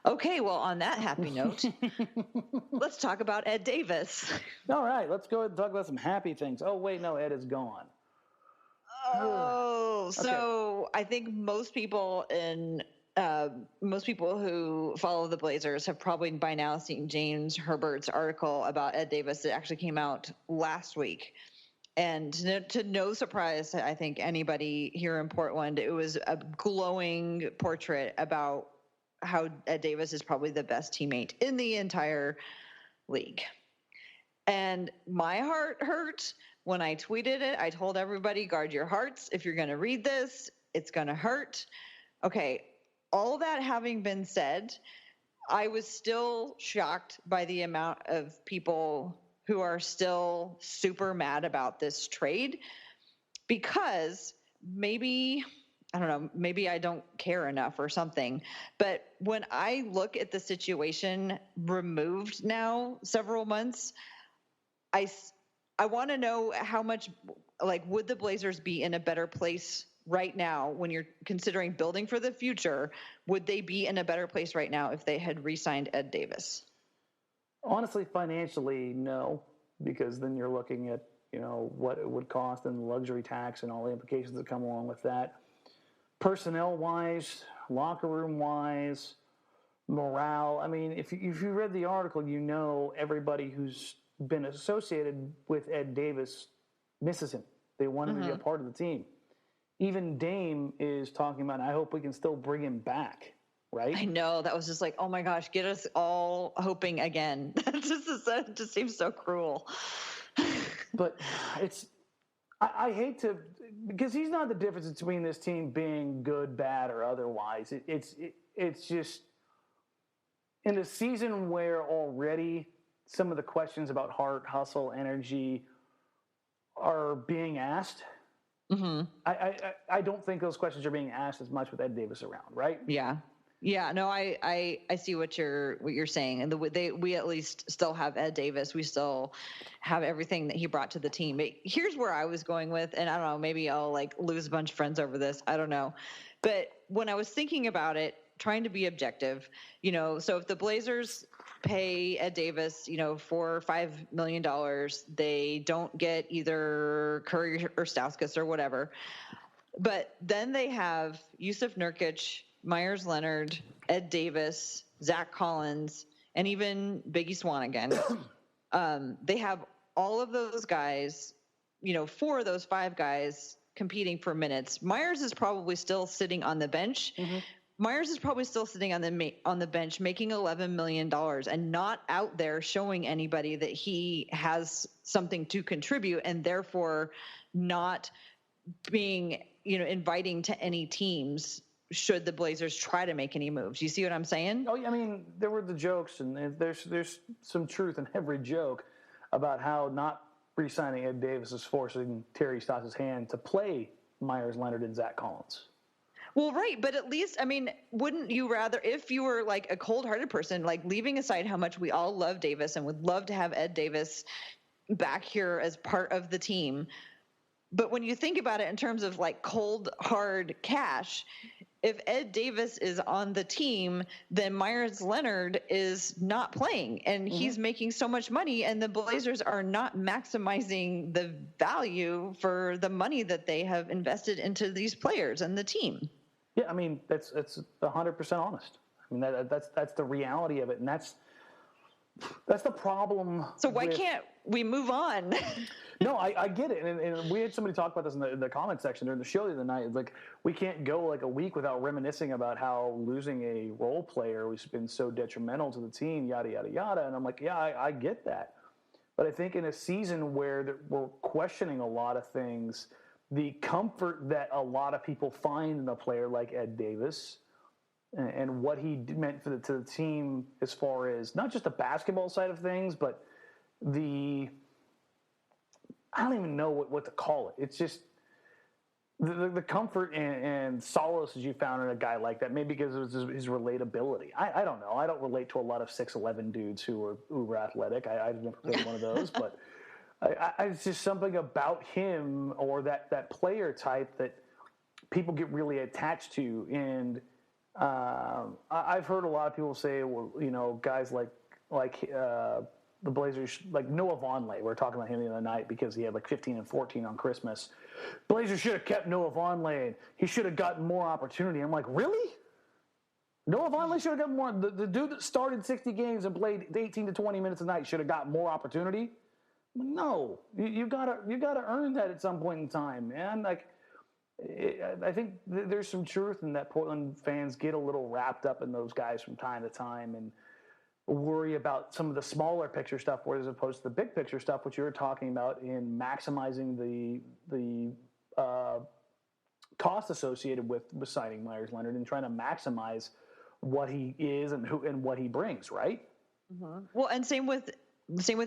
Okay, well, on that happy note, let's talk about Ed Davis.
All right, let's go ahead and talk about some happy things. Oh, wait, no, Ed is gone.
Oh, so I think most people who follow the Blazers have probably by now seen James Herbert's article about Ed Davis. It actually came out last week. And to no surprise, I think anybody here in Portland, it was a glowing portrait about how Ed Davis is probably the best teammate in the entire league. And my heart hurt when I tweeted it. I told everybody, guard your hearts. If you're going to read this, it's going to hurt. Okay, all that having been said, I was still shocked by the amount of people who are still super mad about this trade, because maybe, I don't know, maybe I don't care enough or something. But when I look at the situation removed now several months, I want to know how much, like, would the Blazers be in a better place right now when you're considering building for the future? Would they be in a better place right now if they had re-signed Ed Davis?
Honestly, financially, no, because then you're looking at, what it would cost and the luxury tax and all the implications that come along with that. Personnel-wise, locker room-wise, morale. I mean, if you read the article, everybody who's been associated with Ed Davis misses him. They want him to be a part of the team. Even Dame is talking about, I hope we can still bring him back. Right? I
know. That was just like, oh my gosh, get us all hoping again. That just seems so cruel.
But I hate to, because he's not the difference between this team being good, bad, or otherwise. It's just in a season where already some of the questions about heart, hustle, energy are being asked. Mm-hmm. I don't think those questions are being asked as much with Ed Davis around, right?
Yeah. Yeah, no, I see what you're saying, and we at least still have Ed Davis. We still have everything that he brought to the team. But here's where I was going with, and I don't know, maybe I'll lose a bunch of friends over this. I don't know, but when I was thinking about it, trying to be objective, so if the Blazers pay Ed Davis, $4 or $5 million, they don't get either Curry or Stauskas or whatever, but then they have Yusuf Nurkic, Myers Leonard, Ed Davis, Zach Collins, and even Biggie Swan again. They have all of those guys, 4 of those 5 guys competing for minutes. Myers is probably still sitting on the bench. Mm-hmm. Myers is probably still sitting on the bench making $11 million and not out there showing anybody that he has something to contribute, and therefore not being, inviting to any teams should the Blazers try to make any moves. You see what I'm saying?
Oh, I mean, there were the jokes, and there's some truth in every joke about how not re-signing Ed Davis is forcing Terry Stotts' hand to play Myers Leonard and Zach Collins.
Well, right, but at least, I mean, wouldn't you rather, if you were a cold-hearted person, leaving aside how much we all love Davis and would love to have Ed Davis back here as part of the team, but when you think about it in terms of cold, hard cash, if Ed Davis is on the team, then Myers Leonard is not playing, and he's making so much money, and the Blazers are not maximizing the value for the money that they have invested into these players and the team.
Yeah, I mean, that's 100% honest. I mean, that's the reality of it, and that's the problem.
So why can't we move on?
No, I get it. And we had somebody talk about this in the comment section during the show the other night. It's like, we can't go a week without reminiscing about how losing a role player has been so detrimental to the team, yada, yada, yada. And I'm like, yeah, I get that. But I think in a season where we're questioning a lot of things, the comfort that a lot of people find in a player like Ed Davis and what he meant to the team as far as not just the basketball side of things, but I don't even know what to call it. It's just the comfort and solace that you found in a guy like that, maybe because it was his relatability. I don't know. I don't relate to a lot of 6'11" dudes who are uber athletic. I've never played one of those, but it's just something about him or that player type that people get really attached to. And I've heard a lot of people say, well, guys like the Blazers, like Noah Vonleh. We were talking about him the other night because he had like 15 and 14 on Christmas. Blazers should have kept Noah Vonleh. He should have gotten more opportunity. I'm like, really? Noah Vonleh should have gotten more. The dude that started 60 games and played 18 to 20 minutes a night should have got more opportunity. No, you gotta earn that at some point in time, man. Like, I think there's some truth in that. Portland fans get a little wrapped up in those guys from time to time and worry about some of the smaller picture stuff, as opposed to the big picture stuff, which you were talking about in maximizing the cost associated with signing Myers Leonard and trying to maximize what he is and what he brings, right?
Mm-hmm. Well, and same with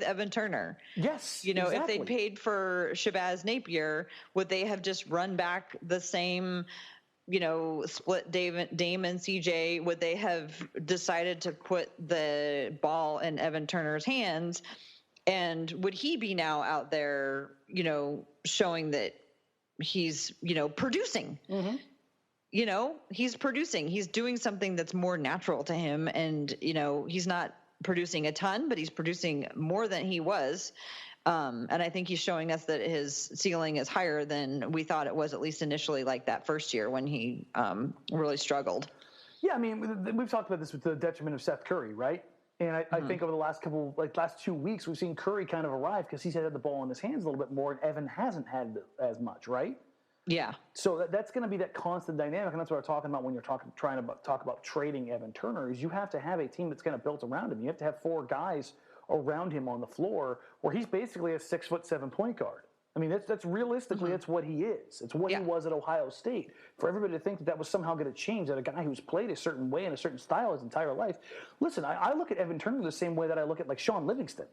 Evan Turner.
Yes,
exactly. If they paid for Shabazz Napier, would they have just run back the same, split Dame and CJ? Would they have decided to put the ball in Evan Turner's hands? And would he be now out there, showing that he's, producing? Mm-hmm. He's producing. He's doing something that's more natural to him. And, he's not producing a ton, but he's producing more than he was. And I think he's showing us that his ceiling is higher than we thought it was, at least initially, like that first year when he really struggled.
Yeah, I mean, we've talked about this with the detriment of Seth Curry, right? And I think over the last 2 weeks, we've seen Curry kind of arrive because he's had the ball in his hands a little bit more, and Evan hasn't had as much, right?
Yeah.
So that's going to be that constant dynamic, and that's what we're talking about when you're trying to talk about trading Evan Turner. Is you have to have a team that's kind of built around him. You have to have 4 guys around him on the floor, where he's basically a 6'7" point guard. I mean, that's realistically that's what he is. It's what he was at Ohio State. For everybody to think that was somehow going to change, that a guy who's played a certain way and a certain style his entire life. Listen, I look at Evan Turner the same way that I look at like Sean Livingston.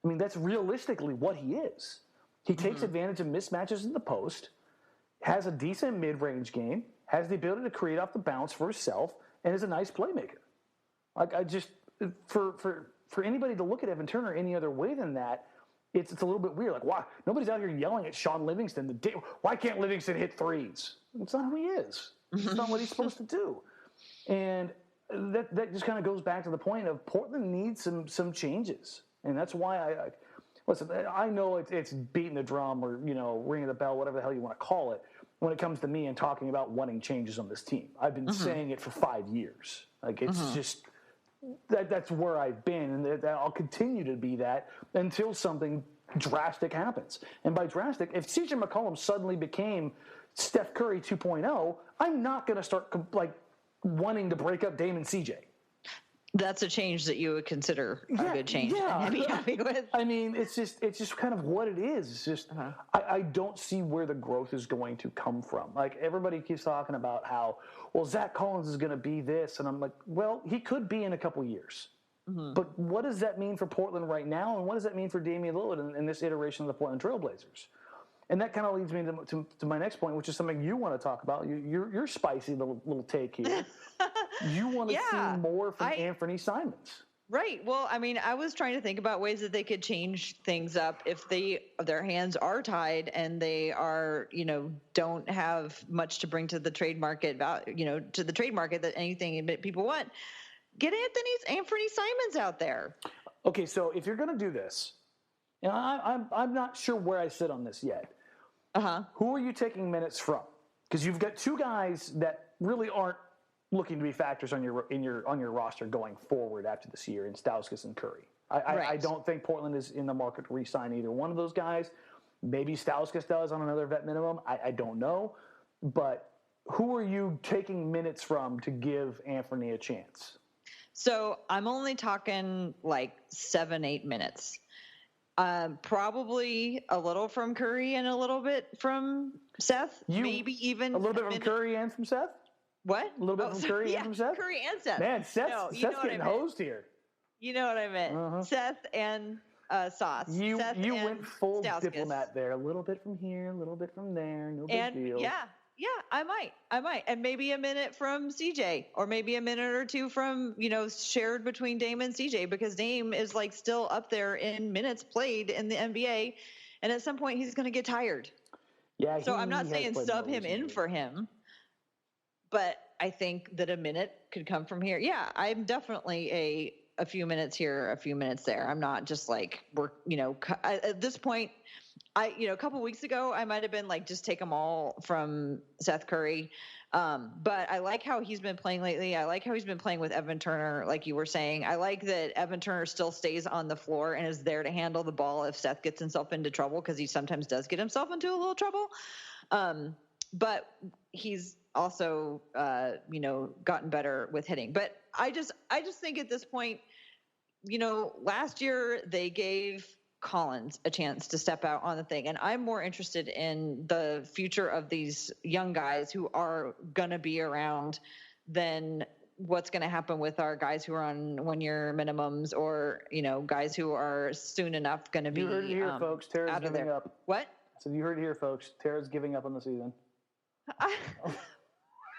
I mean, that's realistically what he is. He takes advantage of mismatches in the post, has a decent mid-range game, has the ability to create off the bounce for himself, and is a nice playmaker. Like, I just, for anybody to look at Evan Turner any other way than that, it's a little bit weird. Like, why? Nobody's out here yelling at Sean Livingston. Why can't Livingston hit threes? It's not who he is. It's not what he's supposed to do. And that just kind of goes back to the point of Portland needs some changes. And that's why listen, I know it's beating the drum or, ringing the bell, whatever the hell you want to call it, when it comes to me and talking about wanting changes on this team. I've been saying it for 5 years. Like, it's just that's where I've been, and I'll continue to be that until something drastic happens. And by drastic, if CJ McCollum suddenly became Steph Curry 2.0, I'm not going to start wanting to break up Dame and CJ.
That's a change that you would consider a good change.
Yeah,
and be happy with.
I mean, it's just kind of what it is. It's just I don't see where the growth is going to come from. Like, everybody keeps talking about how, well, Zach Collins is going to be this, and I'm like, well, he could be in a couple years. But what does that mean for Portland right now, and what does that mean for Damian Lillard in this iteration of the Portland Trailblazers? And that kind of leads me to my next point, which is something you want to talk about. Your spicy little take here. You want to see more from Anthony Simons.
Right. Well, I mean, I was trying to think about ways that they could change things up if their hands are tied and they are, don't have much to bring to the trade market, to the trade market that anything that people want. Get Anthony Simons out there.
Okay, so if you're going to do this, and I'm not sure where I sit on this yet. Who are you taking minutes from? Because you've got 2 guys that really aren't looking to be factors on your roster going forward after this year in Stauskas and Curry. I don't think Portland is in the market to re-sign either one of those guys. Maybe Stauskas does on another vet minimum. I don't know. But who are you taking minutes from to give Anthony a chance?
So I'm only talking like 7-8 minutes. Probably a little from Curry and a little bit from Seth. Maybe even
a little bit from Curry and from Seth.
What?
A little bit from Curry and from Seth?
Curry and Seth.
Man, Seth's getting hosed here.
You know what I meant. Seth and Sauce.
You went full
Stauskas.
Diplomat there. A little bit from here, a little bit from there. No big deal.
Yeah, I might. And maybe a minute from CJ, or maybe a minute or 2 from, shared between Dame and CJ, because Dame is still up there in minutes played in the NBA. And at some point he's going to get tired.
Yeah.
So I'm not saying sub him in for him, but I think that a minute could come from here. Yeah, I'm definitely a few minutes here, a few minutes there. I'm not just like at this point. A couple weeks ago, I might have been like, just take them all from Seth Curry. But I like how he's been playing lately. I like how he's been playing with Evan Turner, like you were saying. I like that Evan Turner still stays on the floor and is there to handle the ball if Seth gets himself into trouble, because he sometimes does get himself into a little trouble. But he's also, gotten better with hitting. But I just think at this point, last year they gave Collins a chance to step out on the thing. And I'm more interested in the future of these young guys who are going to be around than what's going to happen with our guys who are on 1-year minimums, or, guys who are soon enough going to be.
You heard it here, folks. Tara's giving up.
What?
So you heard it here, folks. Tara's giving up on the season.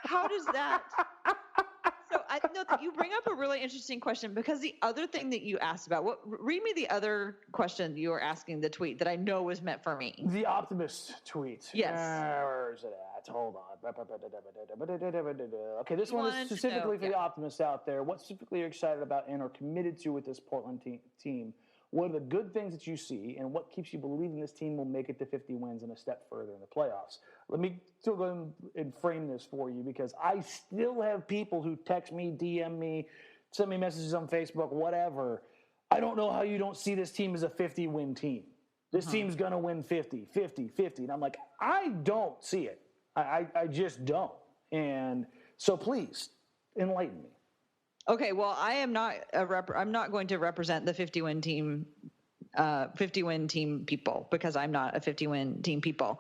How does that? So you bring up a really interesting question, because the other thing that you asked about, read me the other question you were asking, the tweet that I know was meant for me.
The optimist tweet.
Yes.
Where is it at? Hold on. Okay, this one is specifically for the optimists out there. What specifically are you excited about and are committed to with this Portland team? What are the good things that you see, and what keeps you believing this team will make it to 50 wins and a step further in the playoffs? Let me still go and frame this for you, because I still have people who text me, DM me, send me messages on Facebook, whatever. I don't know how you don't see this team as a 50-win team. This team's going to win 50, 50, 50. And I'm like, I don't see it. I just don't. And so please, enlighten me.
Okay, well, I am not I'm not going to represent the 50-win team, 50-win team people, because I'm not a 50-win team people.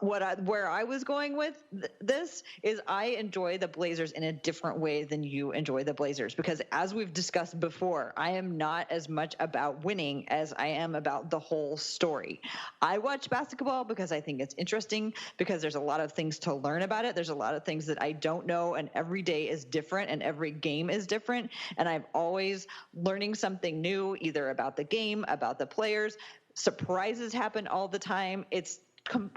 Where I was going with this is, I enjoy the Blazers in a different way than you enjoy the Blazers, because as we've discussed before, I am not as much about winning as I am about the whole story. I watch basketball because I think it's interesting, because there's a lot of things to learn about it. There's a lot of things that I don't know, and every day is different and every game is different. And I'm always learning something new, either about the game, about the players. Surprises happen all the time. It's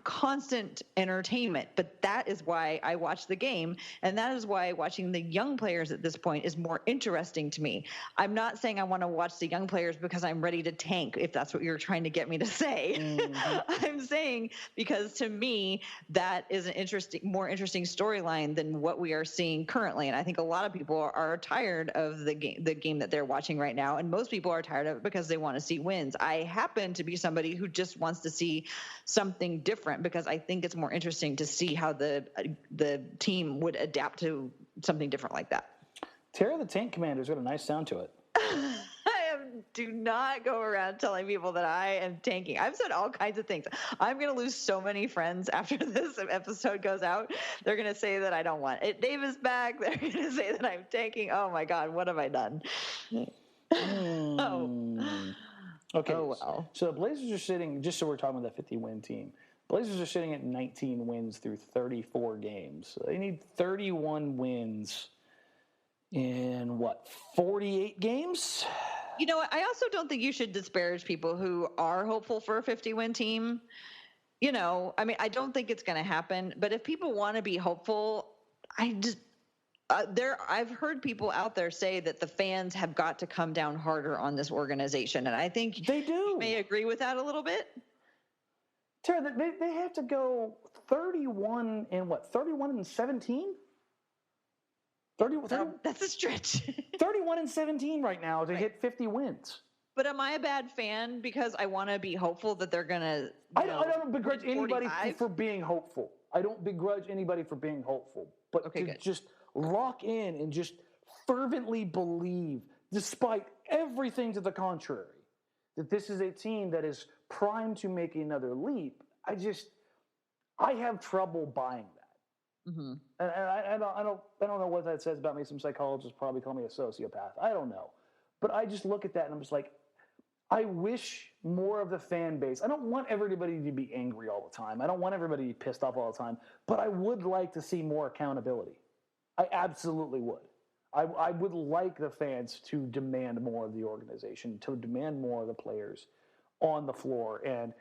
constant entertainment, but that is why I watch the game, and that is why watching the young players at this point is more interesting to me. I'm not saying I want to watch the young players because I'm ready to tank, if that's what you're trying to get me to say. I'm saying because to me that is an more interesting storyline than what we are seeing currently, and I think a lot of people are tired of the game that they're watching right now, and most people are tired of it because they want to see wins. I happen to be somebody who just wants to see something different, because I think it's more interesting to see how the team would adapt to something different like that.
Tara the Tank Commander's got a nice sound to it.
Do not go around telling people that I am tanking. I've said all kinds of things. I'm going to lose so many friends after this episode goes out. They're going to say that I don't want Ed Davis back. They're going to say that I'm tanking. Oh my God, what have I done?
Okay.
Oh, well.
So the Blazers are sitting, just so we're talking about that 50-win team, Blazers are sitting at 19 wins through 34 games. So they need 31 wins in, 48 games?
You know what? I also don't think you should disparage people who are hopeful for a 50-win team. I don't think it's going to happen. But if people want to be hopeful, I've heard people out there say that the fans have got to come down harder on this organization, and I think
they do.
You may agree with that a little bit.
Tara, they have to go 31 and 31 and 17? 30,
that's a stretch.
31 and 17 right now to hit 50 wins.
But am I a bad fan because I want to be hopeful that they're going to?
I don't begrudge anybody for being hopeful. I don't begrudge anybody for being hopeful. But just lock in and just fervently believe, despite everything to the contrary, that this is a team that is primed to make another leap. I have trouble buying that. Mm-hmm. And I don't know what that says about me. Some psychologists probably call me a sociopath. I don't know. But I just look at that and I'm just like, I wish more of the fan base. I don't want everybody to be angry all the time. I don't want everybody to be pissed off all the time. But I would like to see more accountability. I absolutely would. I would like the fans to demand more of the organization, to demand more of the players on the floor. And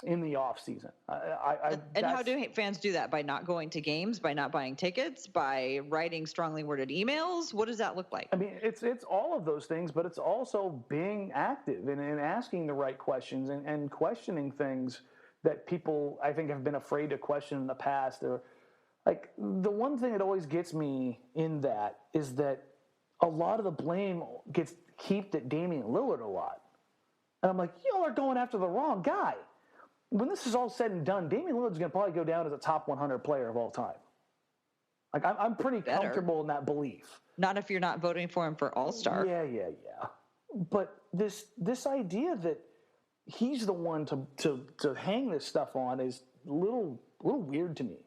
in the off season.
And how do fans do that? By not going to games, by not buying tickets, by writing strongly worded emails? What does that look like?
I mean, it's all of those things, but it's also being active and asking the right questions and questioning things that people, I think, have been afraid to question in the past. Or, like, the one thing that always gets me in that is that a lot of the blame gets heaped at Damian Lillard a lot. And I'm like, y'all are going after the wrong guy. When this is all said and done, Damian Lillard's going to probably go down as a top 100 player of all time. Like, I'm pretty comfortable in that belief.
Not if you're not voting for him for All-Star.
Yeah. But this idea that he's the one to hang this stuff on is a little weird to me.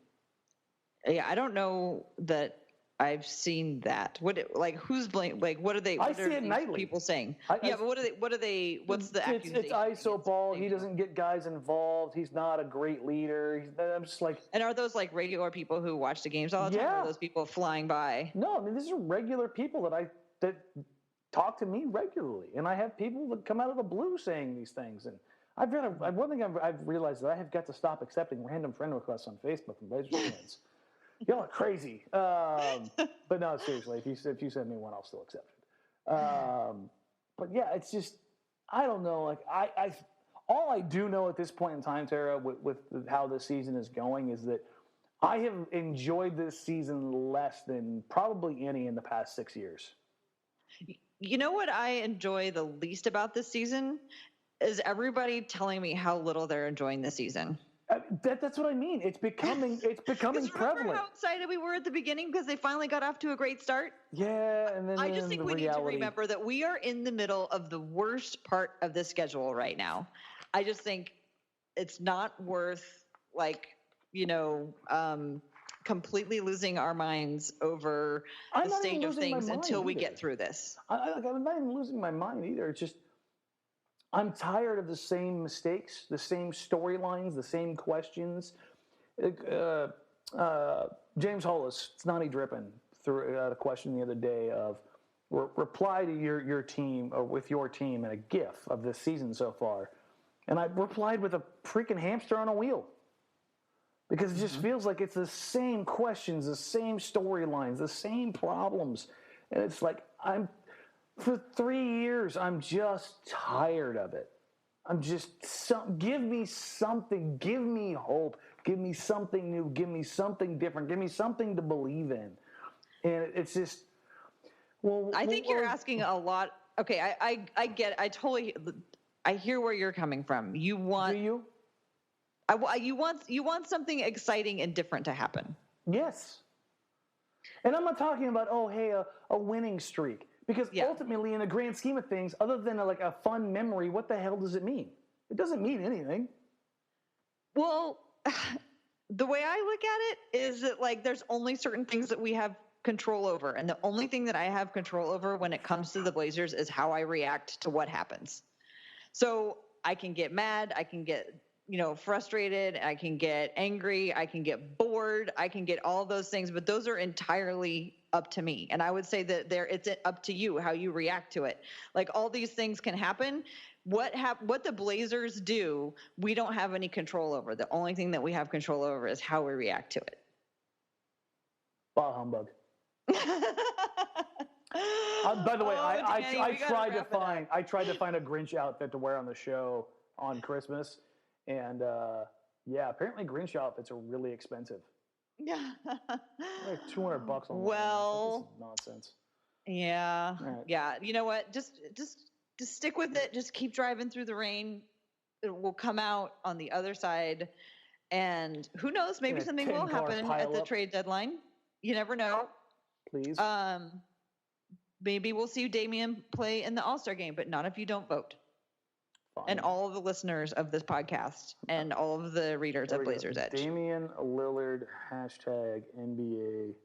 Yeah, I don't know that I've seen that. Who's blame? Like, what are they?
I see it nightly.
People saying, but what are they? What's the accusation?
It's ISO ball. He doesn't get guys involved. He's not a great leader. I'm just like.
And are those like regular people who watch the games all the time? Or are those people flying by?
No, I mean, these are regular people that talk to me regularly, and I have people that come out of the blue saying these things. And one thing I've realized that I have got to stop accepting random friend requests on Facebook from Blazers fans. Y'all are crazy. But no, seriously, if you send me one, I'll still accept it. But yeah, it's just, I don't know. Like all I do know at this point in time, Tara, with how this season is going, is that I have enjoyed this season less than probably any in the past 6 years.
You know what I enjoy the least about this season is everybody telling me how little they're enjoying the season.
That's what I mean. It's becoming prevalent.
Remember how excited we were at the beginning because they finally got off to a great start?
Yeah, and then
I just think we need to remember that we are in the middle of the worst part of the schedule right now. I just think it's not worth completely losing our minds over the state of things until we get through this.
I'm not even losing my mind either. It's just I'm tired of the same mistakes, the same storylines, the same questions. James Hollis, Snotty Drippin, threw out a question the other day of reply to your team or with your team in a GIF of this season so far. And I replied with a freaking hamster on a wheel. Because it just feels like it's the same questions, the same storylines, the same problems. And it's like, for 3 years, I'm just tired of it. Give me something, give me hope, give me something new, give me something different, give me something to believe in. And it's just,
I think you're asking a lot. Okay, I get it. I hear where you're coming from. Do you? You want something exciting and different to happen.
Yes. And I'm not talking about, a winning streak. Because ultimately, in the grand scheme of things, other than a fun memory, what the hell does it mean? It doesn't mean anything.
Well, the way I look at it is that there's only certain things that we have control over. And the only thing that I have control over when it comes to the Blazers is how I react to what happens. So I can get mad. I can get frustrated, I can get angry, I can get bored, I can get all those things, but those are entirely up to me. And I would say that it's up to you how you react to it. All these things can happen. What the Blazers do, we don't have any control over. The only thing that we have control over is how we react to it.
Bah humbug. By the way, I tried to find a Grinch outfit to wear on the show on Christmas. And apparently Grinch outfits are really expensive.
Yeah,
like $200 on.
Well,
this is nonsense.
Yeah, right. Yeah. You know what? Just stick with it. Just keep driving through the rain. It will come out on the other side, and who knows? Maybe something will happen at the trade deadline. You never know.
Please.
Maybe we'll see Damian play in the All-Star game, but not if you don't vote.
Fine.
And all of the listeners of this podcast and all of the readers of Blazers Edge.
Damian Lillard #NBA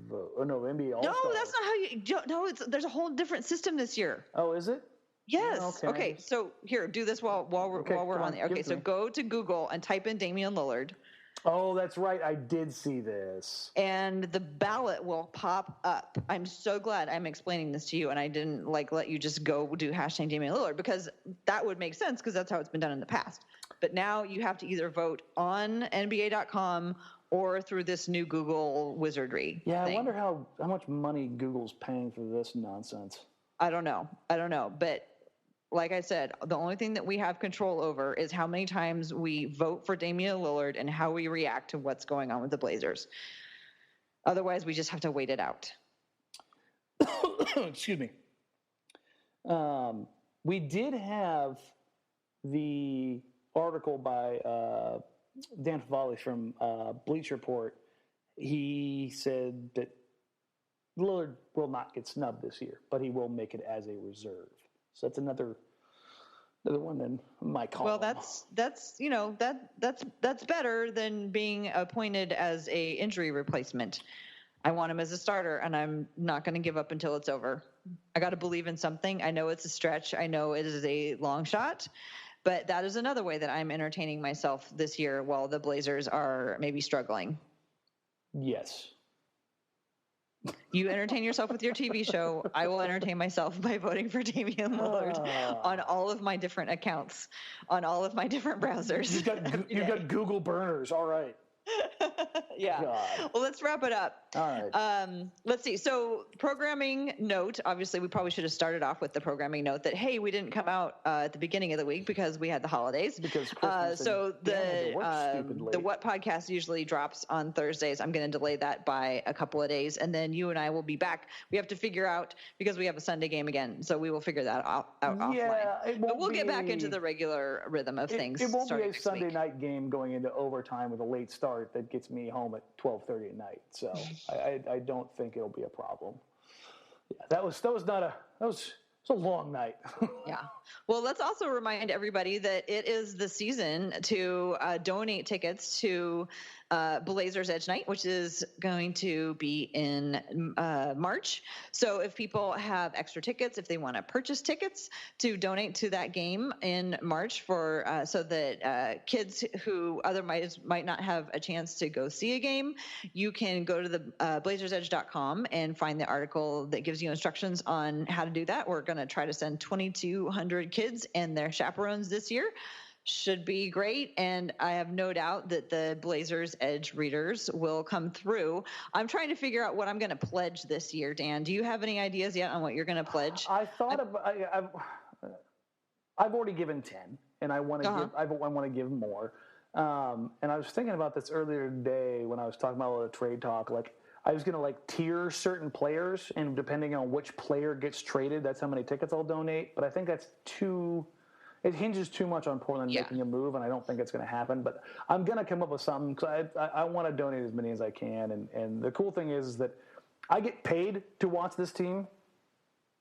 vote. Oh no, NBA All-Star.
No, that's not how you. No, there's a whole different system this year.
Oh, is it?
Yes. Okay. So here, do this while we're on there. Okay. So go to Google and type in Damian Lillard.
Oh, that's right. I did see this.
And the ballot will pop up. I'm so glad I'm explaining this to you and I didn't let you just go do #Damian Lillard because that would make sense because that's how it's been done in the past. But now you have to either vote on NBA.com or through this new Google wizardry.
Yeah,
thing.
I wonder how much money Google's paying for this nonsense.
I don't know. But like I said, the only thing that we have control over is how many times we vote for Damian Lillard and how we react to what's going on with the Blazers. Otherwise, we just have to wait it out.
Excuse me. We did have the article by Dan Favale from Bleacher Report. He said that Lillard will not get snubbed this year, but he will make it as a reserve. So that's another one in my column.
Well, that's better than being appointed as a injury replacement. I want him as a starter, and I'm not going to give up until it's over. I got to believe in something. I know it's a stretch. I know it is a long shot, but that is another way that I'm entertaining myself this year while the Blazers are maybe struggling.
Yes.
You entertain yourself with your TV show. I will entertain myself by voting for Damian Lillard on all of my different accounts, on all of my different browsers.
You've got Google burners. All right.
Yeah. God. Well, let's wrap it up.
All right.
Let's see. So programming note, obviously we probably should have started off with the programming note that, hey, we didn't come out at the beginning of the week because we had the holidays.
Because so
the What podcast usually drops on Thursdays. I'm going to delay that by a couple of days. And then you and I will be back. We have to figure out, because we have a Sunday game again. So we will figure that out offline. But we'll get back into the regular rhythm of things.
It won't be a Sunday night game going into overtime with a late start that gets me home at 12:30 at night. So I don't think it'll be a problem. Yeah, that was a long night.
Yeah. Well, let's also remind everybody that it is the season to donate tickets to Blazers Edge Night, which is going to be in March. So if people have extra tickets, if they want to purchase tickets to donate to that game in March for so that kids who otherwise might not have a chance to go see a game, you can go to the blazersedge.com and find the article that gives you instructions on how to do that. We're going to try to send 2,200 kids and their chaperones this year. Should be great, and I have no doubt that the Blazers Edge readers will come through. I'm trying to figure out what I'm going to pledge this year, Dan. Do you have any ideas yet on what you're going to pledge?
I've already given 10, and I want to give more. And I was thinking about this earlier today when I was talking about all the trade talk. Like, I was going to tier certain players, and depending on which player gets traded, that's how many tickets I'll donate. But I think that's too. It hinges too much on Portland making a move, and I don't think it's going to happen. But I'm going to come up with something because I want to donate as many as I can. And the cool thing is that I get paid to watch this team,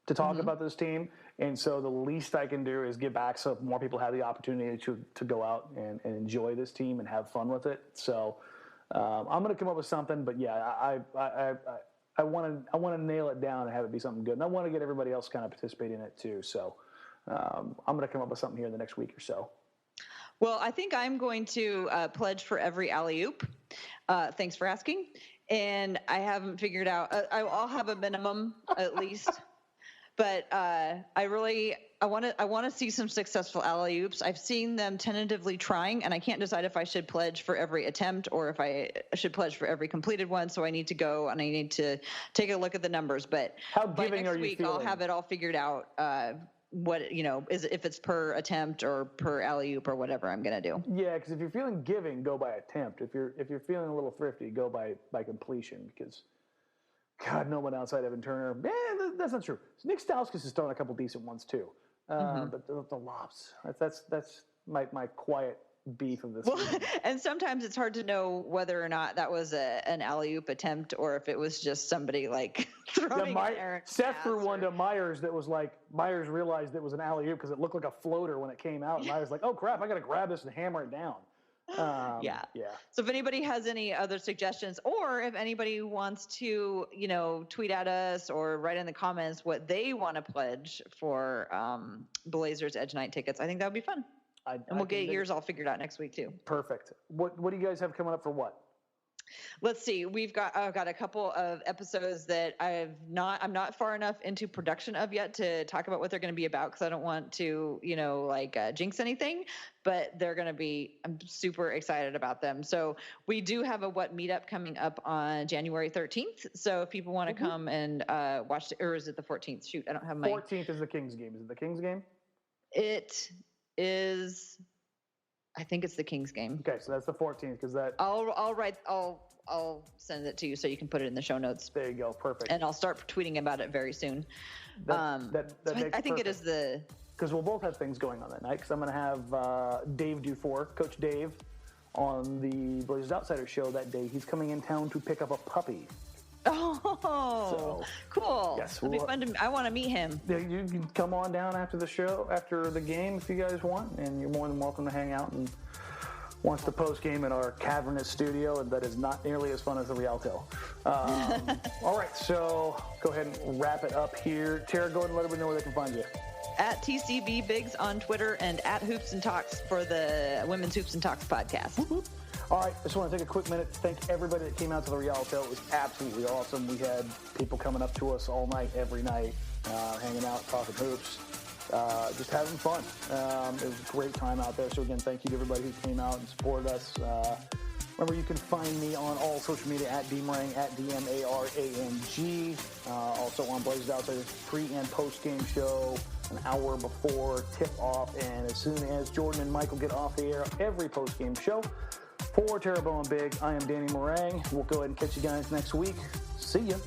to talk about this team. And so the least I can do is give back so more people have the opportunity to go out and enjoy this team and have fun with it. So I'm going to come up with something. But, yeah, I want to nail it down and have it be something good. And I want to get everybody else kind of participate in it too. So I'm going to come up with something here in the next week or so.
Well, I think I'm going to pledge for every alley-oop. Thanks for asking. And I haven't figured out. I'll have a minimum at least. But I want to see some successful alley-oops. I've seen them tentatively trying, and I can't decide if I should pledge for every attempt or if I should pledge for every completed one. So I need to go and I need to take a look at the numbers. But by next week, I'll have it all figured out. If it's per attempt or per alley-oop or whatever I'm going to do.
Yeah, because if you're feeling giving, go by attempt. If you're feeling a little thrifty, go by completion. Because, God, no one outside Evan Turner. That's not true. Nick Stauskas has thrown a couple decent ones too. But the lobs, that's my quiet beef of this.
Well, and sometimes it's hard to know whether or not that was an alley-oop attempt or if it was just somebody throwing
Seth threw one to Myers that was Myers realized it was an alley-oop because it looked like a floater when it came out. And Myers oh crap, I got to grab this and hammer it down.
Yeah. So if anybody has any other suggestions, or if anybody wants to, tweet at us or write in the comments what they want to pledge for Blazers Edge Night tickets, I think that would be fun. And we'll get yours all figured out next week too.
Perfect. What do you guys have coming up for what?
Let's see. I've got a couple of episodes that I'm not far enough into production of yet to talk about what they're going to be about, because I don't want to, jinx anything, but I'm super excited about them. So we do have a What meetup coming up on January 13th. So if people want to come and watch, or is it the 14th? Shoot, I don't have my.
14th is the Kings game. Is it the Kings game?
It is. I think it's the Kings game.
Okay, so that's the 14th, because that.
I'll send it to you so you can put it in the show notes.
There you go. Perfect.
And I'll start tweeting about it very soon. I think it is the.
Because we'll both have things going on that night. Because I'm going to have Dave Dufour, Coach Dave, on the Blazers Outsider show that day. He's coming in town to pick up a puppy.
Oh, cool.
Yes,
it'll be fun I want to meet him.
You can come on down after the show, after the game, if you guys want, and you're more than welcome to hang out and watch the post game in our cavernous studio, and that is not nearly as fun as the Rialto. All right, so go ahead and wrap it up here. Tara, go ahead and let everybody know where they can find you.
At TCB Biggs on Twitter, and at Hoops and Talks for the Women's Hoops and Talks podcast.
Whoop. All right, I just want to take a quick minute to thank everybody that came out to the Rialto. It was absolutely awesome. We had people coming up to us all night, every night, hanging out, talking hoops, just having fun. It was a great time out there. So again, thank you to everybody who came out and supported us. Remember, you can find me on all social media at DMarang, at DMARANG. Also on Blazers Outsider's pre- and post-game show, an hour before tip-off. And as soon as Jordan and Michael get off the air, every post-game show. For Tara Bowen-Biggs, I am Danny Marang. We'll go ahead and catch you guys next week. See ya.